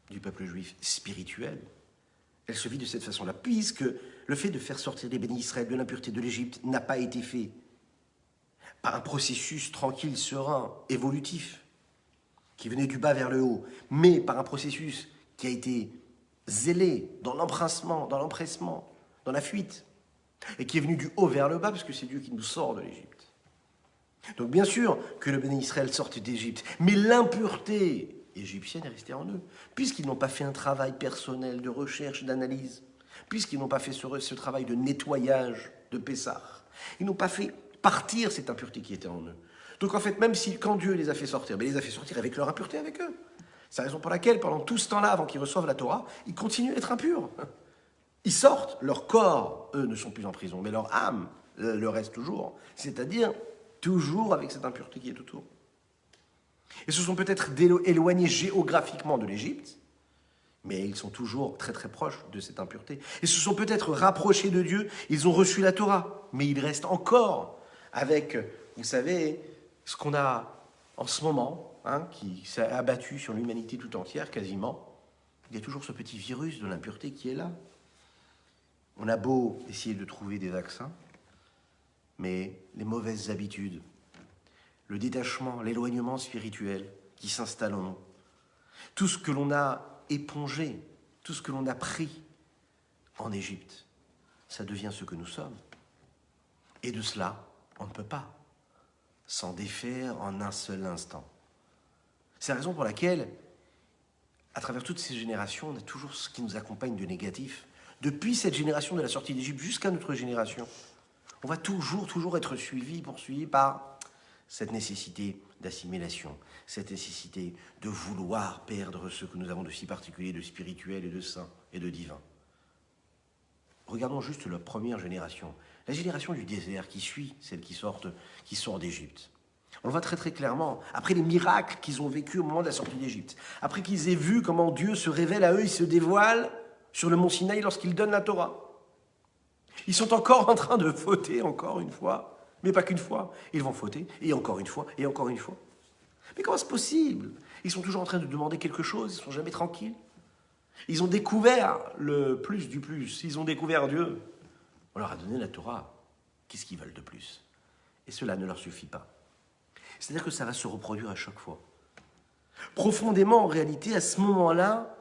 du peuple juif spirituel, elle se vit de cette façon-là, puisque le fait de faire sortir les bénis Israël de l'impureté de l'Égypte n'a pas été fait par un processus tranquille, serein, évolutif, qui venait du bas vers le haut, mais par un processus qui a été zélé dans l'empressement, dans la fuite, et qui est venu du haut vers le bas, parce que c'est Dieu qui nous sort de l'Égypte. Donc bien sûr que le béni Israël sortent d'Égypte, mais l'impureté égyptienne est restée en eux, puisqu'ils n'ont pas fait un travail personnel de recherche, d'analyse, puisqu'ils n'ont pas fait ce travail de nettoyage de Pessah. Ils n'ont pas fait partir cette impureté qui était en eux. Donc en fait, même si quand Dieu les a fait sortir, il les a fait sortir avec leur impureté avec eux. C'est la raison pour laquelle, pendant tout ce temps-là, avant qu'ils reçoivent la Torah, ils continuent d'être impurs. Ils sortent, leur corps, eux, ne sont plus en prison, mais leur âme le reste toujours. C'est-à-dire toujours avec cette impureté qui est autour. Et se sont peut-être éloignés géographiquement de l'Égypte, mais ils sont toujours très très proches de cette impureté. Ils se sont peut-être rapprochés de Dieu, ils ont reçu la Torah, mais ils restent encore avec, vous savez, ce qu'on a en ce moment, qui s'est abattu sur l'humanité tout entière quasiment. Il y a toujours ce petit virus de l'impureté qui est là. On a beau essayer de trouver des vaccins, mais les mauvaises habitudes, le détachement, l'éloignement spirituel qui s'installe en nous, tout ce que l'on a épongé, tout ce que l'on a pris en Égypte, ça devient ce que nous sommes. Et de cela, on ne peut pas s'en défaire en un seul instant. C'est la raison pour laquelle, à travers toutes ces générations, on a toujours ce qui nous accompagne de négatif. Depuis cette génération de la sortie d'Égypte jusqu'à notre génération, on va toujours être suivi, poursuivi par cette nécessité d'assimilation, cette nécessité de vouloir perdre ce que nous avons de si particulier, de spirituel et de saint et de divin. Regardons juste la première génération, la génération du désert qui suit celle qui sort d'Égypte. On le voit très très clairement, après les miracles qu'ils ont vécus au moment de la sortie d'Égypte, après qu'ils aient vu comment Dieu se révèle à eux, il se dévoile sur le mont Sinaï lorsqu'il donne la Torah. Ils sont encore en train de fauter encore une fois, mais pas qu'une fois. Ils vont fauter, et encore une fois, et encore une fois. Mais comment c'est possible? Ils sont toujours en train de demander quelque chose, ils ne sont jamais tranquilles. Ils ont découvert le plus du plus, ils ont découvert Dieu. On leur a donné la Torah. Qu'est-ce qu'ils veulent de plus? Et cela ne leur suffit pas. C'est-à-dire que ça va se reproduire à chaque fois. Profondément, en réalité, à ce moment-là,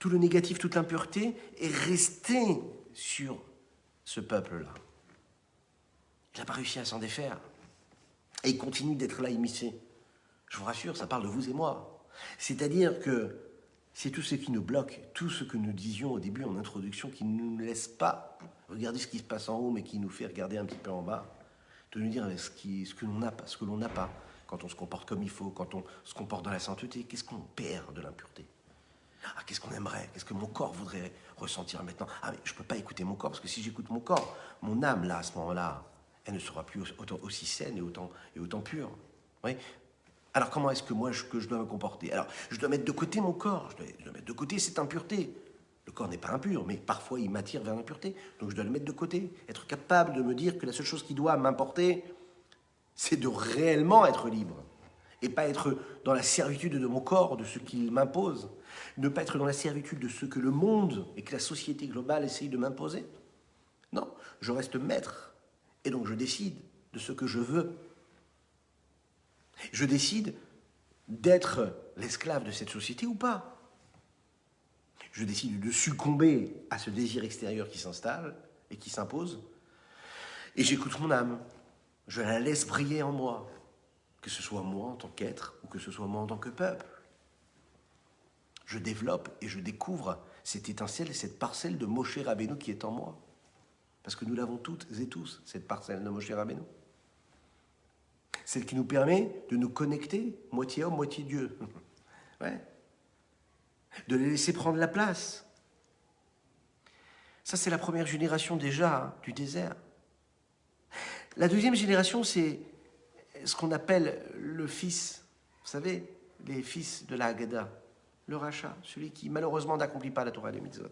tout le négatif, toute l'impureté est resté sur ce peuple-là. Il n'a pas réussi à s'en défaire. Et il continue d'être là immiscé. Je vous rassure, ça parle de vous et moi. C'est-à-dire que c'est tout ce qui nous bloque, tout ce que nous disions au début en introduction, qui ne nous laisse pas regarder ce qui se passe en haut, mais qui nous fait regarder un petit peu en bas, de nous dire ce que l'on n'a pas, quand on se comporte comme il faut, quand on se comporte dans la sainteté, qu'est-ce qu'on perd de l'impureté? Ah, qu'est-ce qu'on aimerait? Qu'est-ce que mon corps voudrait ressentir maintenant? Ah, mais je ne peux pas écouter mon corps, parce que si j'écoute mon corps, mon âme, là, à ce moment-là, elle ne sera plus aussi saine et autant pure. Oui. Alors comment est-ce que je dois me comporter? Alors, je dois mettre de côté mon corps, je dois mettre de côté cette impureté. Le corps n'est pas impur, mais parfois il m'attire vers l'impureté. Donc je dois le mettre de côté, être capable de me dire que la seule chose qui doit m'importer, c'est de réellement être libre. Et pas être dans la servitude de mon corps, de ce qu'il m'impose. Ne pas être dans la servitude de ce que le monde et que la société globale essaye de m'imposer. Non, je reste maître. Et donc je décide de ce que je veux. Je décide d'être l'esclave de cette société ou pas. Je décide de succomber à ce désir extérieur qui s'installe et qui s'impose. Et j'écoute mon âme. Je la laisse briller en moi. Que ce soit moi en tant qu'être ou que ce soit moi en tant que peuple. Je développe et je découvre cette étincelle et cette parcelle de Moshe Rabbeinu qui est en moi. Parce que nous l'avons toutes et tous, cette parcelle de Moshe Rabbeinu. Celle qui nous permet de nous connecter, moitié homme, moitié Dieu. Ouais. De les laisser prendre la place. Ça, c'est la première génération déjà du désert. La deuxième génération, c'est ce qu'on appelle le fils, vous savez, les fils de la Haggadah, le rachat, celui qui malheureusement n'accomplit pas la Torah et les mitzvot.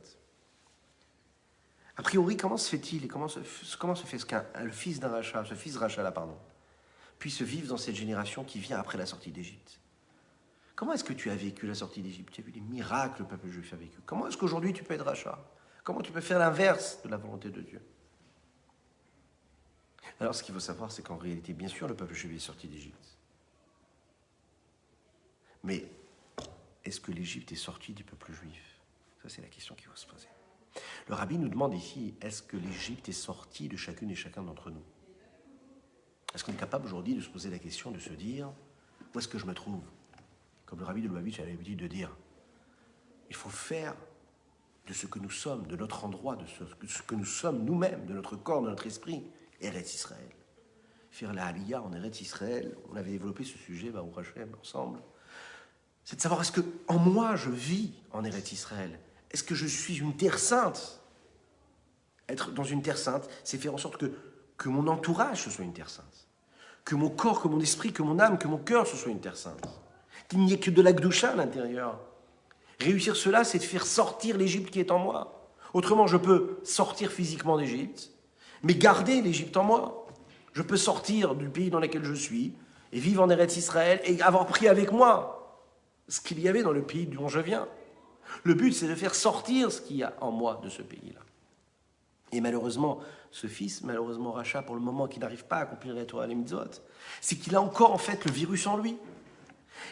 A priori, comment se fait-il et comment se fait-ce qu'un le fils d'un rachat, ce fils rachat là, pardon, puisse vivre dans cette génération qui vient après la sortie d'Égypte? Comment est-ce que tu as vécu la sortie d'Égypte? Tu as vu les miracles que le peuple juif a vécu. Comment est-ce qu'aujourd'hui tu peux être rachat? Comment tu peux faire l'inverse de la volonté de Dieu? Alors, ce qu'il faut savoir, c'est qu'en réalité, bien sûr, le peuple juif est sorti d'Égypte. Mais est-ce que l'Égypte est sortie du peuple juif? Ça, c'est la question qu'il faut se poser. Le rabbi nous demande ici, est-ce que l'Égypte est sortie de chacune et chacun d'entre nous? Est-ce qu'on est capable aujourd'hui de se poser la question, de se dire, où est-ce que je me trouve? Comme le rabbi de Lubavitch a l'habitude de dire, il faut faire de ce que nous sommes, de notre endroit, de ce que nous sommes nous-mêmes, de notre corps, de notre esprit, Eretz Israël. Faire la Aliyah en Eretz Israël, on avait développé ce sujet, Baruch Hashem, ensemble. C'est de savoir, est-ce que en moi je vis en Eretz Israël? Est-ce que je suis une terre sainte? Être dans une terre sainte, c'est faire en sorte que mon entourage, ce soit une terre sainte. Que mon corps, que mon esprit, que mon âme, que mon cœur, ce soit une terre sainte. Qu'il n'y ait que de la Gdusha à l'intérieur. Réussir cela, c'est de faire sortir l'Égypte qui est en moi. Autrement, je peux sortir physiquement d'Égypte, mais garder l'Égypte en moi. Je peux sortir du pays dans lequel je suis et vivre en Eretz Israël et avoir pris avec moi ce qu'il y avait dans le pays dont je viens. Le but, c'est de faire sortir ce qu'il y a en moi de ce pays-là. Et malheureusement, ce fils, malheureusement Rachat, pour le moment, qui n'arrive pas à accomplir la Torah et les mitzvot, c'est qu'il a encore en fait le virus en lui.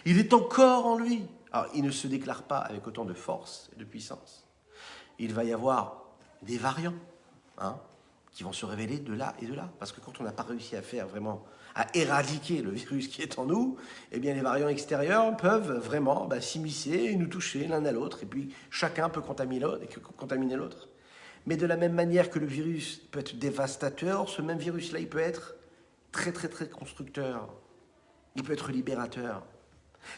Il est encore en lui. Alors, il ne se déclare pas avec autant de force et de puissance. Il va y avoir des variants qui vont se révéler de là et de là. Parce que quand on n'a pas réussi à faire vraiment, à éradiquer le virus qui est en nous, eh bien les variants extérieurs peuvent vraiment s'immiscer et nous toucher l'un à l'autre. Et puis chacun peut contaminer l'autre. Mais de la même manière que le virus peut être dévastateur, ce même virus-là, il peut être très très très constructeur. Il peut être libérateur.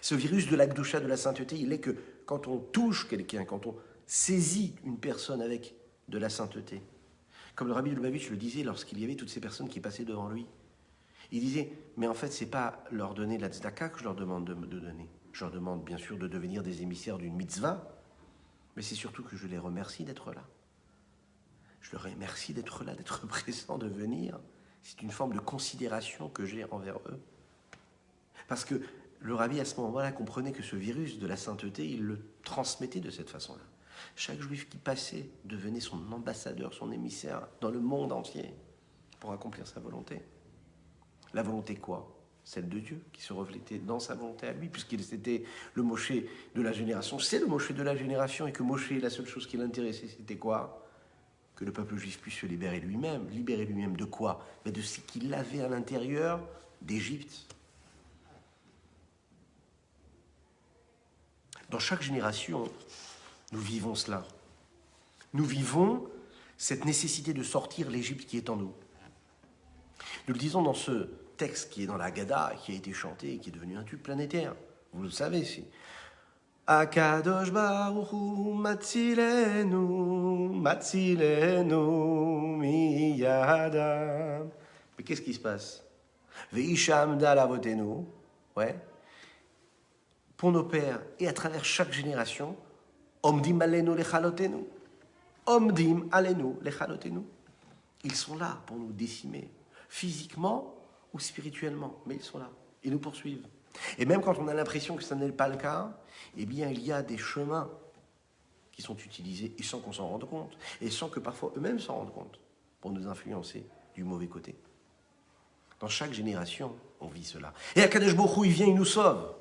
Ce virus de la Gdusha, de la sainteté, il est que quand on touche quelqu'un, quand on saisit une personne avec de la sainteté, comme le rabbi de Lubavitch le disait lorsqu'il y avait toutes ces personnes qui passaient devant lui, il disait, mais en fait, ce n'est pas leur donner la tzedaka que je leur demande de donner. Je leur demande bien sûr de devenir des émissaires d'une mitzvah, mais c'est surtout que je les remercie d'être là. Je leur remercie d'être là, d'être présent, de venir. C'est une forme de considération que j'ai envers eux. Parce que le rabbi, à ce moment-là, comprenait que ce virus de la sainteté, il le transmettait de cette façon-là. Chaque juif qui passait devenait son ambassadeur, son émissaire dans le monde entier pour accomplir sa volonté. La volonté quoi? Celle de Dieu, qui se reflétait dans sa volonté à lui, puisqu'il était le Moshe de la génération. C'est le Moshe de la génération, et que Moshe, la seule chose qui l'intéressait, c'était quoi? Que le peuple juif puisse se libérer lui-même. Libérer lui-même de quoi? Mais de ce qu'il avait à l'intérieur d'Égypte. Dans chaque génération, nous vivons cela. Nous vivons cette nécessité de sortir l'Égypte qui est en nous. Nous le disons dans ce texte qui est dans la Haggadah, qui a été chanté et qui est devenu un tube planétaire. Vous le savez, c'est Akadosh Baruch Hu Matzilenu, Matzilenu miyadam. Mais qu'est-ce qui se passe? Veisham dalavotenu, ouais. Pour nos pères et à travers chaque génération, Omdim alenu lechalotenu. Omdim alenu lechalotenu. Ils sont là pour nous décimer, physiquement ou spirituellement, mais ils sont là. Ils nous poursuivent. Et même quand on a l'impression que ce n'est pas le cas, eh bien il y a des chemins qui sont utilisés et sans qu'on s'en rende compte, et sans que parfois eux-mêmes s'en rendent compte, pour nous influencer du mauvais côté. Dans chaque génération, on vit cela. Et Akadosh Baruch Hu, il vient, il nous sauve.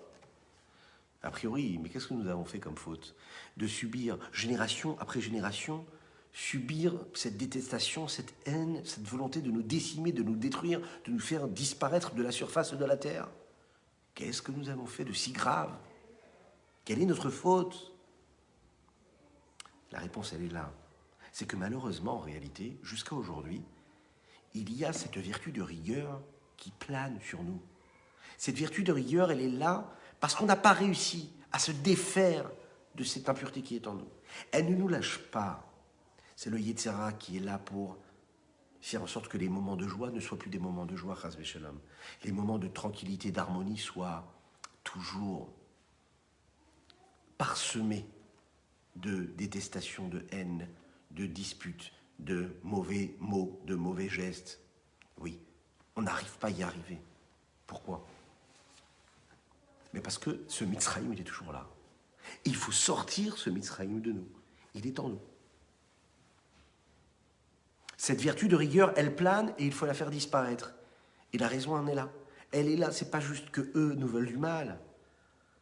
A priori, mais qu'est-ce que nous avons fait comme faute? De subir, génération après génération, subir cette détestation, cette haine, cette volonté de nous décimer, de nous détruire, de nous faire disparaître de la surface de la terre. Qu'est-ce que nous avons fait de si grave? Quelle est notre faute? La réponse, elle est là. C'est que malheureusement, en réalité, jusqu'à aujourd'hui, il y a cette vertu de rigueur qui plane sur nous. Cette vertu de rigueur, elle est là parce qu'on n'a pas réussi à se défaire de cette impureté qui est en nous. Elle ne nous lâche pas. C'est le Yetzirah qui est là pour faire en sorte que les moments de joie ne soient plus des moments de joie, chas v'shalom. Les moments de tranquillité, d'harmonie soient toujours parsemés de détestation, de haine, de disputes, de mauvais mots, de mauvais gestes. Oui, on n'arrive pas à y arriver. Pourquoi? Mais parce que ce Mitzrayim, il est toujours là. Il faut sortir ce Mitzrayim de nous. Il est en nous. Cette vertu de rigueur, elle plane et il faut la faire disparaître. Et la raison en est là. Elle est là, c'est pas juste que eux nous veulent du mal.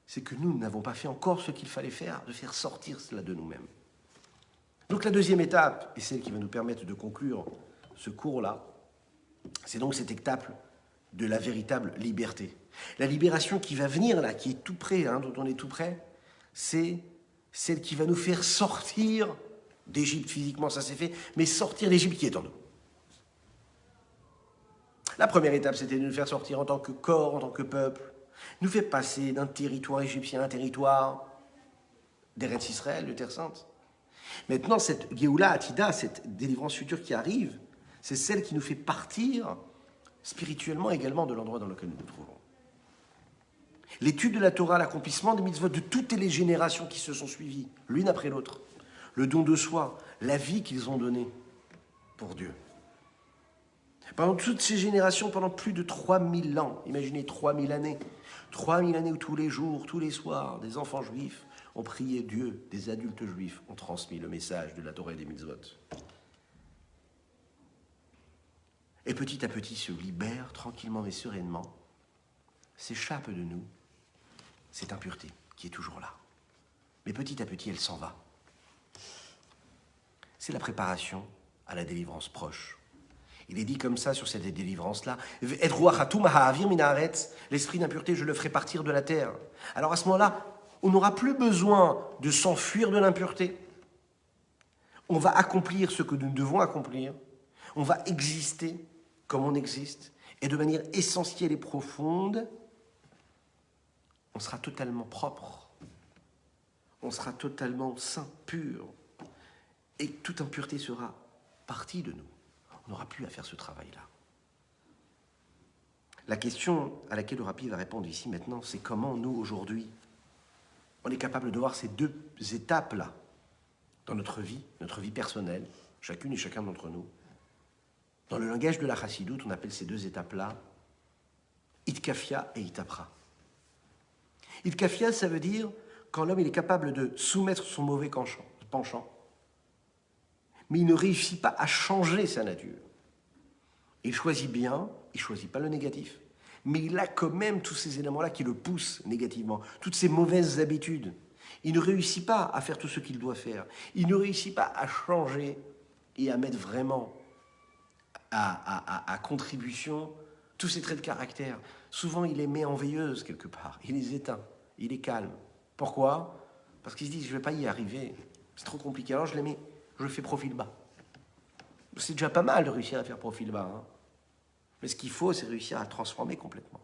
C'est que nous n'avons pas fait encore ce qu'il fallait faire, de faire sortir cela de nous-mêmes. Donc la deuxième étape, et celle qui va nous permettre de conclure ce cours-là, c'est donc cette étape de la véritable liberté. La libération qui va venir là, qui est tout près, dont on est tout près, c'est celle qui va nous faire sortir d'Égypte physiquement, ça s'est fait, mais sortir d'Égypte qui est en nous. La première étape, c'était de nous faire sortir en tant que corps, en tant que peuple, nous fait passer d'un territoire égyptien à un territoire d'Eretz Israël, de Terre Sainte. Maintenant, cette Géoula Atida, cette délivrance future qui arrive, c'est celle qui nous fait partir spirituellement également de l'endroit dans lequel nous nous trouvons. L'étude de la Torah, l'accomplissement des mitzvot de toutes les générations qui se sont suivies, l'une après l'autre, le don de soi, la vie qu'ils ont donnée pour Dieu. Pendant toutes ces générations, pendant plus de 3000 ans, imaginez 3000 années, 3000 années où tous les jours, tous les soirs, des enfants juifs ont prié Dieu, des adultes juifs ont transmis le message de la Torah et des mitzvot. Et petit à petit se libère tranquillement et sereinement, s'échappe de nous cette impureté qui est toujours là. Mais petit à petit, elle s'en va. C'est la préparation à la délivrance proche. Il est dit comme ça sur cette délivrance-là, l'esprit d'impureté, je le ferai partir de la terre. Alors à ce moment-là, on n'aura plus besoin de s'enfuir de l'impureté. On va accomplir ce que nous devons accomplir. On va exister comme on existe. Et de manière essentielle et profonde, on sera totalement propre. On sera totalement saint, pur. Et toute impureté sera partie de nous. On n'aura plus à faire ce travail-là. La question à laquelle le Rabbi va répondre ici maintenant, c'est comment nous, aujourd'hui, on est capable de voir ces deux étapes-là dans notre vie personnelle, chacune et chacun d'entre nous. Dans le langage de la Chassidoute, on appelle ces deux étapes-là Itkafia et Itapra. Itkafia, ça veut dire quand l'homme il est capable de soumettre son mauvais penchant, mais il ne réussit pas à changer sa nature. Il choisit bien, il ne choisit pas le négatif, mais il a quand même tous ces éléments-là qui le poussent négativement, toutes ces mauvaises habitudes. Il ne réussit pas à faire tout ce qu'il doit faire. Il ne réussit pas à changer et à mettre vraiment à contribution tous ces traits de caractère. Souvent, il les met en veilleuse quelque part. Il les éteint. Il est calme. Pourquoi? Parce qu'il se dit, je ne vais pas y arriver. C'est trop compliqué. Alors, je les mets. Je fais profil bas. C'est déjà pas mal de réussir à faire profil bas. Mais ce qu'il faut, c'est réussir à transformer complètement.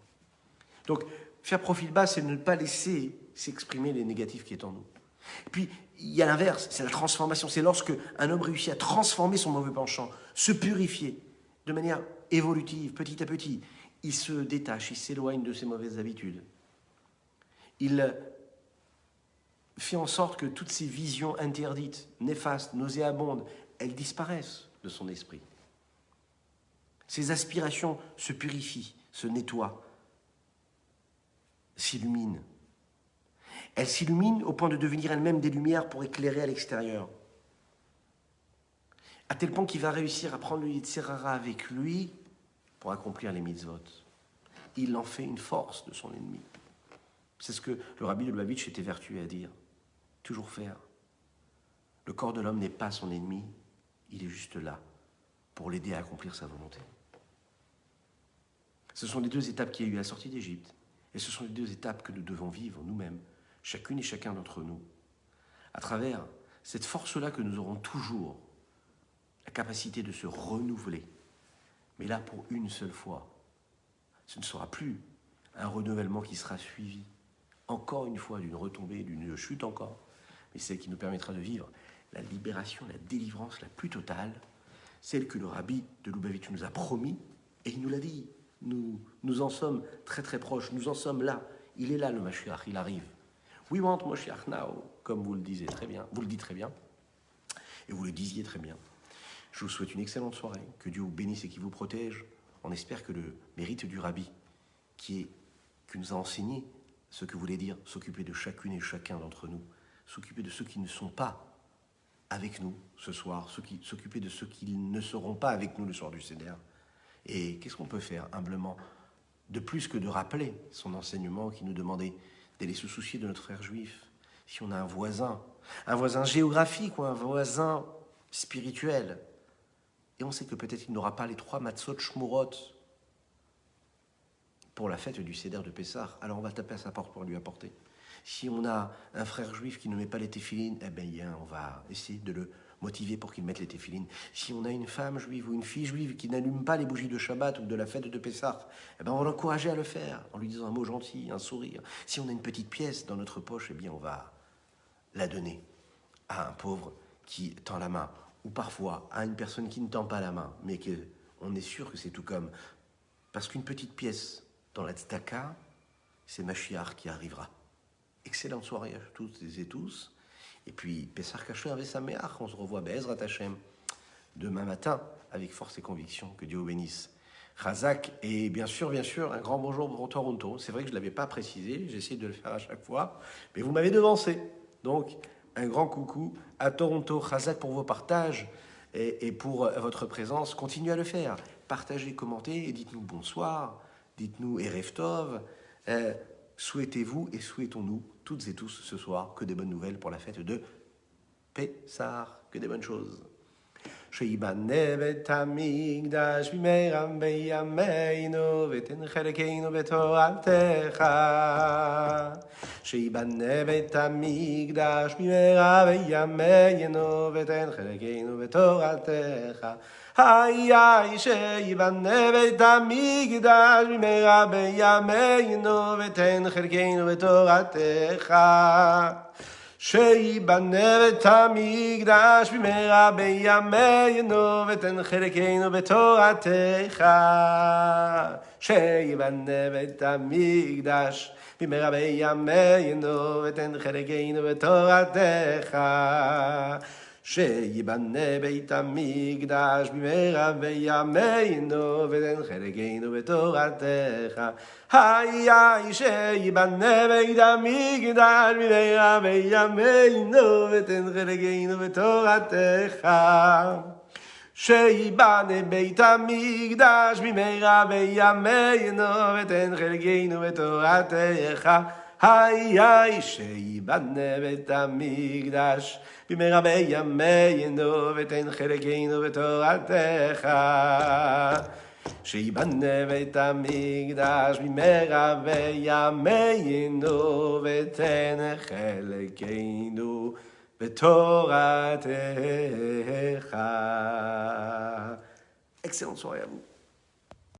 Donc, faire profil bas, c'est ne pas laisser s'exprimer les négatifs qui est en nous. Et puis, il y a l'inverse, c'est la transformation. C'est lorsque un homme réussit à transformer son mauvais penchant, se purifier de manière évolutive, petit à petit. Il se détache, il s'éloigne de ses mauvaises habitudes. Il fait en sorte que toutes ces visions interdites, néfastes, nauséabondes, elles disparaissent de son esprit. Ses aspirations se purifient, se nettoient, s'illuminent. Elles s'illuminent au point de devenir elles-mêmes des lumières pour éclairer à l'extérieur. À tel point qu'il va réussir à prendre le Yetzirah avec lui pour accomplir les mitzvot. Il en fait une force de son ennemi. C'est ce que le rabbi de Lubavitch était vertueux à dire. Toujours faire. Le corps de l'homme n'est pas son ennemi, il est juste là pour l'aider à accomplir sa volonté. Ce sont les deux étapes qu'il y a eu à la sortie d'Égypte. Et ce sont les deux étapes que nous devons vivre nous-mêmes, chacune et chacun d'entre nous, à travers cette force-là que nous aurons toujours, la capacité de se renouveler. Mais là, pour une seule fois, ce ne sera plus un renouvellement qui sera suivi encore une fois, d'une retombée, d'une chute encore, mais celle qui nous permettra de vivre la libération, la délivrance la plus totale, celle que le rabbi de Lubavitch nous a promis, et il nous l'a dit. Nous en sommes très très proches, nous en sommes là. Il est là le Mashiach, il arrive. We want Mashiach now, comme vous le disiez très bien, vous le dites très bien, et vous le disiez très bien. Je vous souhaite une excellente soirée, que Dieu vous bénisse et qu'il vous protège. On espère que le mérite du rabbi, qui nous a enseigné ce que voulait dire s'occuper de chacune et chacun d'entre nous, s'occuper de ceux qui ne sont pas avec nous ce soir, s'occuper de ceux qui ne seront pas avec nous le soir du Seder. Et qu'est-ce qu'on peut faire humblement, de plus que de rappeler son enseignement qui nous demandait d'aller se soucier de notre frère juif. Si on a un voisin géographique ou un voisin spirituel, et on sait que peut-être il n'aura pas les 3 matzot shmurot pour la fête du Seder de Pessah, alors on va taper à sa porte pour lui apporter. Si on a un frère juif qui ne met pas les téphilines, eh bien, on va essayer de le motiver pour qu'il mette les téphilines. Si on a une femme juive ou une fille juive qui n'allume pas les bougies de Shabbat ou de la fête de Pessah, eh bien, on va l'encourager à le faire en lui disant un mot gentil, un sourire. Si on a une petite pièce dans notre poche, eh bien, on va la donner à un pauvre qui tend la main, ou parfois à une personne qui ne tend pas la main, mais on est sûr que c'est tout comme. Parce qu'une petite pièce dans la tzedaka, c'est Mashiach qui arrivera. Excellente soirée à toutes et tous. Et puis, Pessah Kasher avec sa méach, on se revoit Be'ezrat Hashem demain matin avec force et conviction. Que Dieu vous bénisse. Chazak, et bien sûr, un grand bonjour pour Toronto. C'est vrai que je ne l'avais pas précisé, j'essaie de le faire à chaque fois, mais vous m'avez devancé. Donc, un grand coucou à Toronto. Chazak pour vos partages et pour votre présence. Continuez à le faire. Partagez, commentez et dites-nous bonsoir. Dites-nous Erev Tov. Souhaitez-vous et souhaitons-nous toutes et tous ce soir que des bonnes nouvelles pour la fête de Pessah, que des bonnes choses. שיבנה בית המקדש במהרה בימינו ותן חלקנו בתורתך. שיבנה בית המקדש במהרה בימינו ותן חלקנו בתורתך. היי שיבנה בית המקדש במהרה בימינו ותן חלקנו בתורתך. שיבנה בית המקדש במהרה בימינו ותן חלקנו בתורתך. שיבנה בית המקדש במהרה בימינו ותן חלקנו בתורתך. שיבנה בית המקדש במהרה בימינו ותן חלקנו בתורתך. היי שיבנה בית המקדש במהרה בימינו ותן חלקנו בתורתך. שיבנה בית המקדש במהרה בימינו ותן חלקנו בתורתך. היי שיבנה בית המקדש במהרה בימינו ותן חלקנו בתורתך. שיבנה בית המקדש במהרה בימינו ותן חלקנו בתורתך. Excellente soirée à vous.